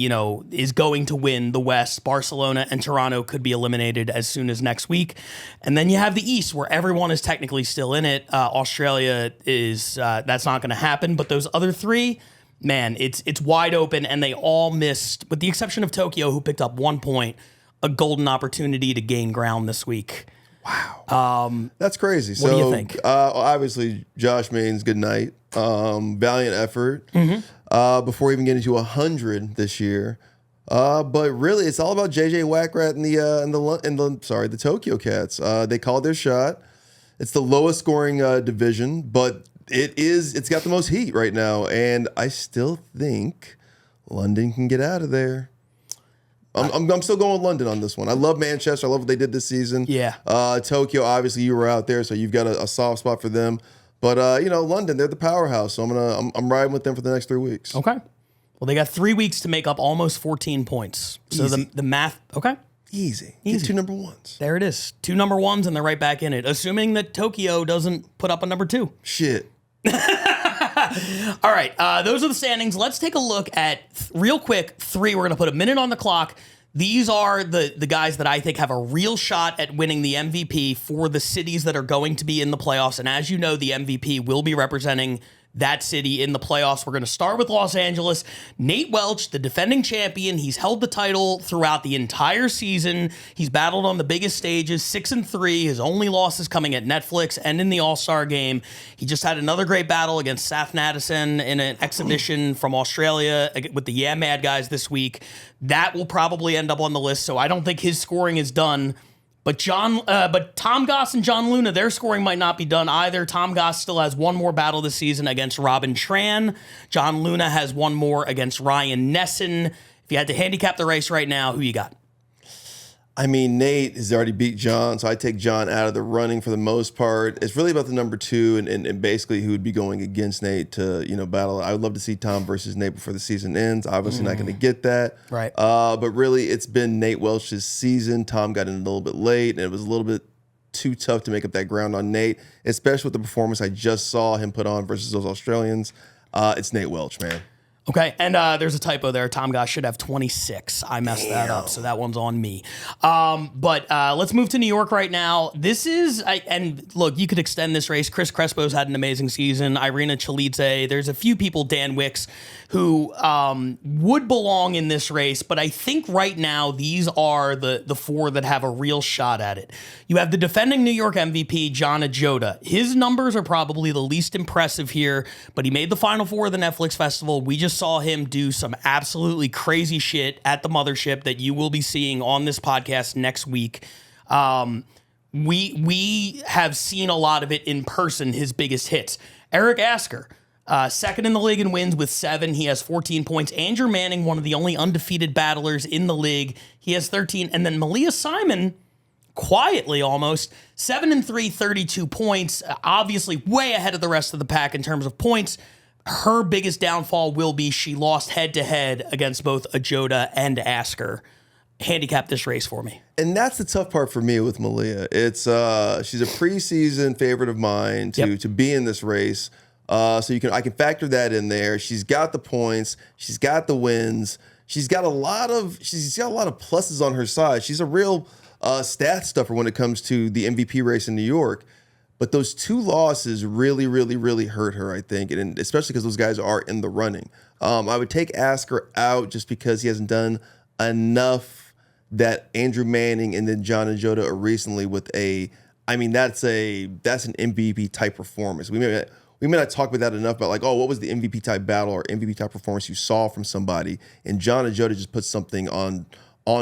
is going to win the West. Barcelona and Toronto could be eliminated as soon as next week. And then you have the East, where everyone is technically still in it. Australia is, that's not going to happen. But those other 3, man, it's wide open, and they all missed, with the exception of Tokyo, who picked up 1 point, a golden opportunity to gain ground this week. Wow. That's crazy. What do you think? Obviously, Josh Main's good night. Valiant effort. Before even getting to 100 this year. But really, it's all about JJ Wackrat and the Tokyo Cats. They called their shot. It's the lowest scoring division, but it's got the most heat right now. And I still think London can get out of there. I'm still going with London on this one. I love Manchester. I love what they did this season. Yeah. Tokyo, obviously, you were out there, so you've got a soft spot for them. But London, they're the powerhouse, so I'm riding with them for the next 3 weeks. Okay. Well, they got 3 weeks to make up almost 14 points. So the math, okay. Easy. Get 2 number 1s. There it is. 2 number 1s, and they're right back in it, assuming that Tokyo doesn't put up a number 2. Shit. All right, those are the standings. Let's take a look at, real quick, 3. We're going to put a minute on the clock. These are the guys that I think have a real shot at winning the MVP for the cities that are going to be in the playoffs. And as you know, the MVP will be representing that city in the playoffs. We're going to start with Los Angeles. Nate Welch, the defending champion. He's held the title throughout the entire season. He's battled on the biggest stages, 6-3. His only losses coming at Netflix and in the All-Star game. He just had another great battle against Saf Madison in an exhibition from Australia with the Yeah Mad guys this week. That will probably end up on the list, so I don't think his scoring is done. But Tom Goss and John Luna, their scoring might not be done either. Tom Goss still has 1 more battle this season against Robin Tran. John Luna has 1 more against Ryan Nesson. If you had to handicap the race right now, who you got? I mean, Nate has already beat John, so I take John out of the running for the most part. It's really about the number 2 and basically who would be going against Nate to, battle. I would love to see Tom versus Nate before the season ends. Obviously not going to get that. Right. But really, it's been Nate Welch's season. Tom got in a little bit late, and it was a little bit too tough to make up that ground on Nate, especially with the performance I just saw him put on versus those Australians. It's Nate Welch, man. Okay, and there's a typo there. Tom Goss should have 26. I messed that up, so that one's on me. But let's move to New York right now. This is, and look, you could extend this race. Chris Crespo's had an amazing season. Irina Chalitze. There's a few people, Dan Wicks, who would belong in this race, but I think right now these are the 4 that have a real shot at it. You have the defending New York MVP, John Ajota. His numbers are probably the least impressive here, but he made the Final Four of the Netflix Festival. We just saw him do some absolutely crazy shit at the mothership that you will be seeing on this podcast next week. We have seen a lot of it in person, his biggest hits. Eric Asker, second in the league in wins with 7. He has 14 points. Andrew Manning, one of the only undefeated battlers in the league. He has 13. And then Malia Simon, quietly almost, 7-3, 32 points. Obviously way ahead of the rest of the pack in terms of points. Her biggest downfall will be she lost head-to-head against both Ajota and Asker. Handicap this race for me. And that's the tough part for me with Malia. It's she's a preseason favorite of mine to be in this race. So I can factor that in there. She's got the points. She's got the wins. She's got a lot of pluses on her side. She's a real stat stuffer when it comes to the MVP race in New York. But those 2 losses really, really, really hurt her, I think, and especially because those guys are in the running. I would take Asker out just because he hasn't done enough that Andrew Manning and then John and Jota are recently with that's an MVP type performance. We may not talk about that enough, but what was the MVP type battle or MVP type performance you saw from somebody? And John and Jota just put something on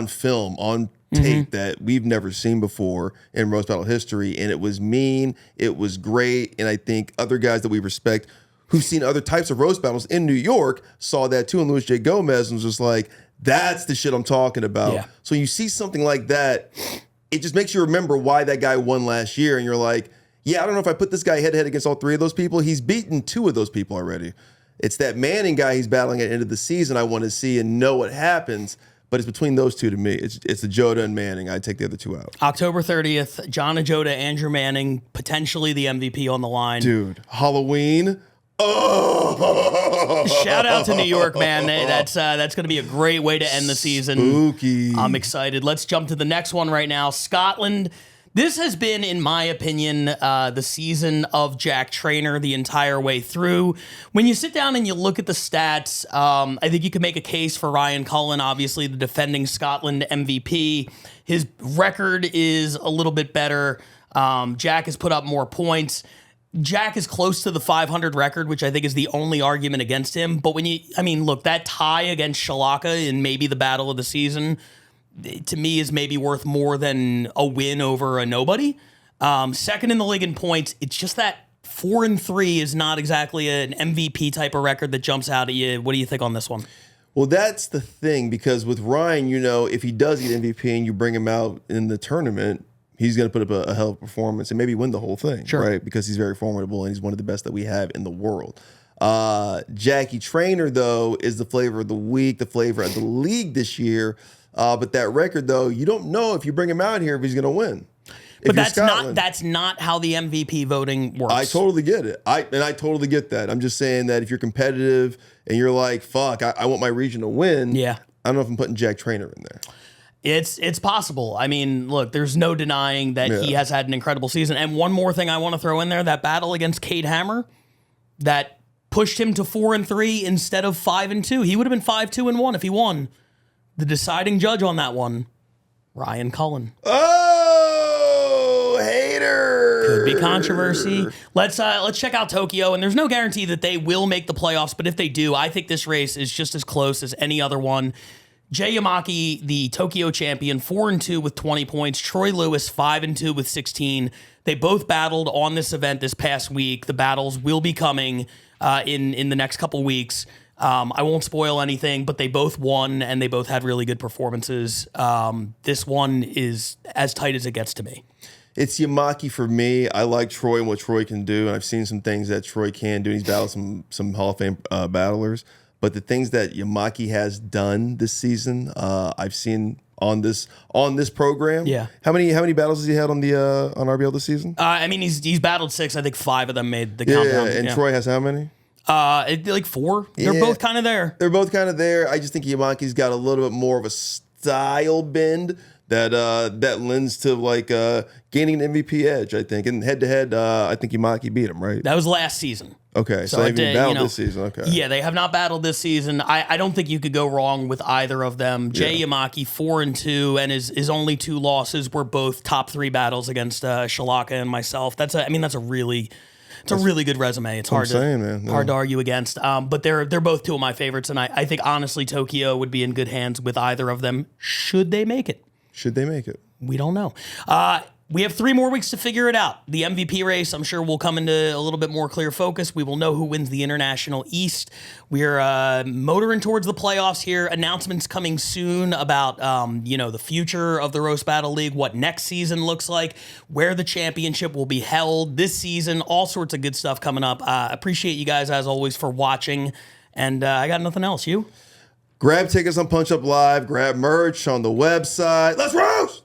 film, on tape that we've never seen before in roast battle history, and it was mean, it was great, and I think other guys that we respect who've seen other types of roast battles in New York saw that too, and Luis J. Gomez was just like, that's the shit I'm talking about. Yeah. So you see something like that, it just makes you remember why that guy won last year, and you're like, yeah, I don't know if I put this guy head-to-head against all 3 of those people. He's beaten 2 of those people already. It's that Manning guy he's battling at the end of the season I want to see and know what happens. But it's between those 2 to me. It's the Jota and Manning. I'd take the other 2 out. October 30th, John and Jota, Andrew Manning, potentially the MVP on the line. Dude, Halloween. Oh! Shout out to New York, man. That's going to be a great way to end the season. Spooky. I'm excited. Let's jump to the next one right now. Scotland. This has been, in my opinion, the season of Jack Trainer the entire way through. When you sit down and you look at the stats, I think you can make a case for Ryan Cullen, obviously the defending Scotland MVP. His record is a little bit better. Jack has put up more points. Jack is close to the 500 record, which I think is the only argument against him. But look, that tie against Shalaka in maybe the battle of the season, to me, is maybe worth more than a win over a nobody. Second in the league in points. It's just that 4-3 is not exactly an MVP type of record that jumps out at you. What do you think on this one? Well, that's the thing, because with Ryan, if he does get MVP and you bring him out in the tournament, he's going to put up a hell of a performance and maybe win the whole thing, right? Because he's very formidable and he's one of the best that we have in the world. Jackie Trainer, though, is the flavor of the week, the flavor of the league this year. But that record, though, you don't know if you bring him out here if he's going to win. But that's not how the MVP voting works. I totally get it. I totally get that. I'm just saying that if you're competitive and you're like, fuck, I want my region to win. Yeah. I don't know if I'm putting Jack Trainer in there. It's possible. I mean, look, there's no denying that he has had an incredible season. And one more thing I want to throw in there, that battle against Cade Hammer, that pushed him to 4-3 instead of 5-2. He would have been 5-2-1 if he won. The deciding judge on that one, Ryan Cullen. Oh, hater. Could be controversy. Let's check out Tokyo, and there's no guarantee that they will make the playoffs, but if they do, I think this race is just as close as any other one. Jay Yamaki, the Tokyo champion, 4-2 with 20 points. Troy Lewis, 5-2 with 16. They both battled on this event this past week. The battles will be coming in the next couple weeks. I won't spoil anything, but they both won, and they both had really good performances. This one is as tight as it gets to me. It's Yamaki for me. I like Troy and what Troy can do, and I've seen some things that Troy can do. He's battled some Hall of Fame battlers, but the things that Yamaki has done this season, I've seen on this program. Yeah. How many battles has he had on RBL this season? He's battled 6. I think 5 of them made the countdown. Yeah, and Troy has how many? Like 4. They're both kind of there. They're both kind of there. I just think Yamaki's got a little bit more of a style bend that lends to gaining an MVP edge, I think. And head to head, I think Yamaki beat him, right? That was last season. Okay, so they haven't battled this season. Okay. Yeah, they have not battled this season. I don't think you could go wrong with either of them. Jay Yamaki, 4-2, and his only 2 losses were both top 3 battles against Shalaka and myself. That's a really good resume. It's hard to argue against. But they're both 2 of my favorites, and I think honestly Tokyo would be in good hands with either of them. Should they make it? We don't know. We have 3 more weeks to figure it out. The MVP race, I'm sure, will come into a little bit more clear focus. We will know who wins the International East. We're motoring towards the playoffs here. Announcements coming soon about the future of the Roast Battle League, what next season looks like, where the championship will be held this season, all sorts of good stuff coming up. Appreciate you guys, as always, for watching. And I got nothing else. You? Grab tickets on Punch Up Live. Grab merch on the website. Let's roast!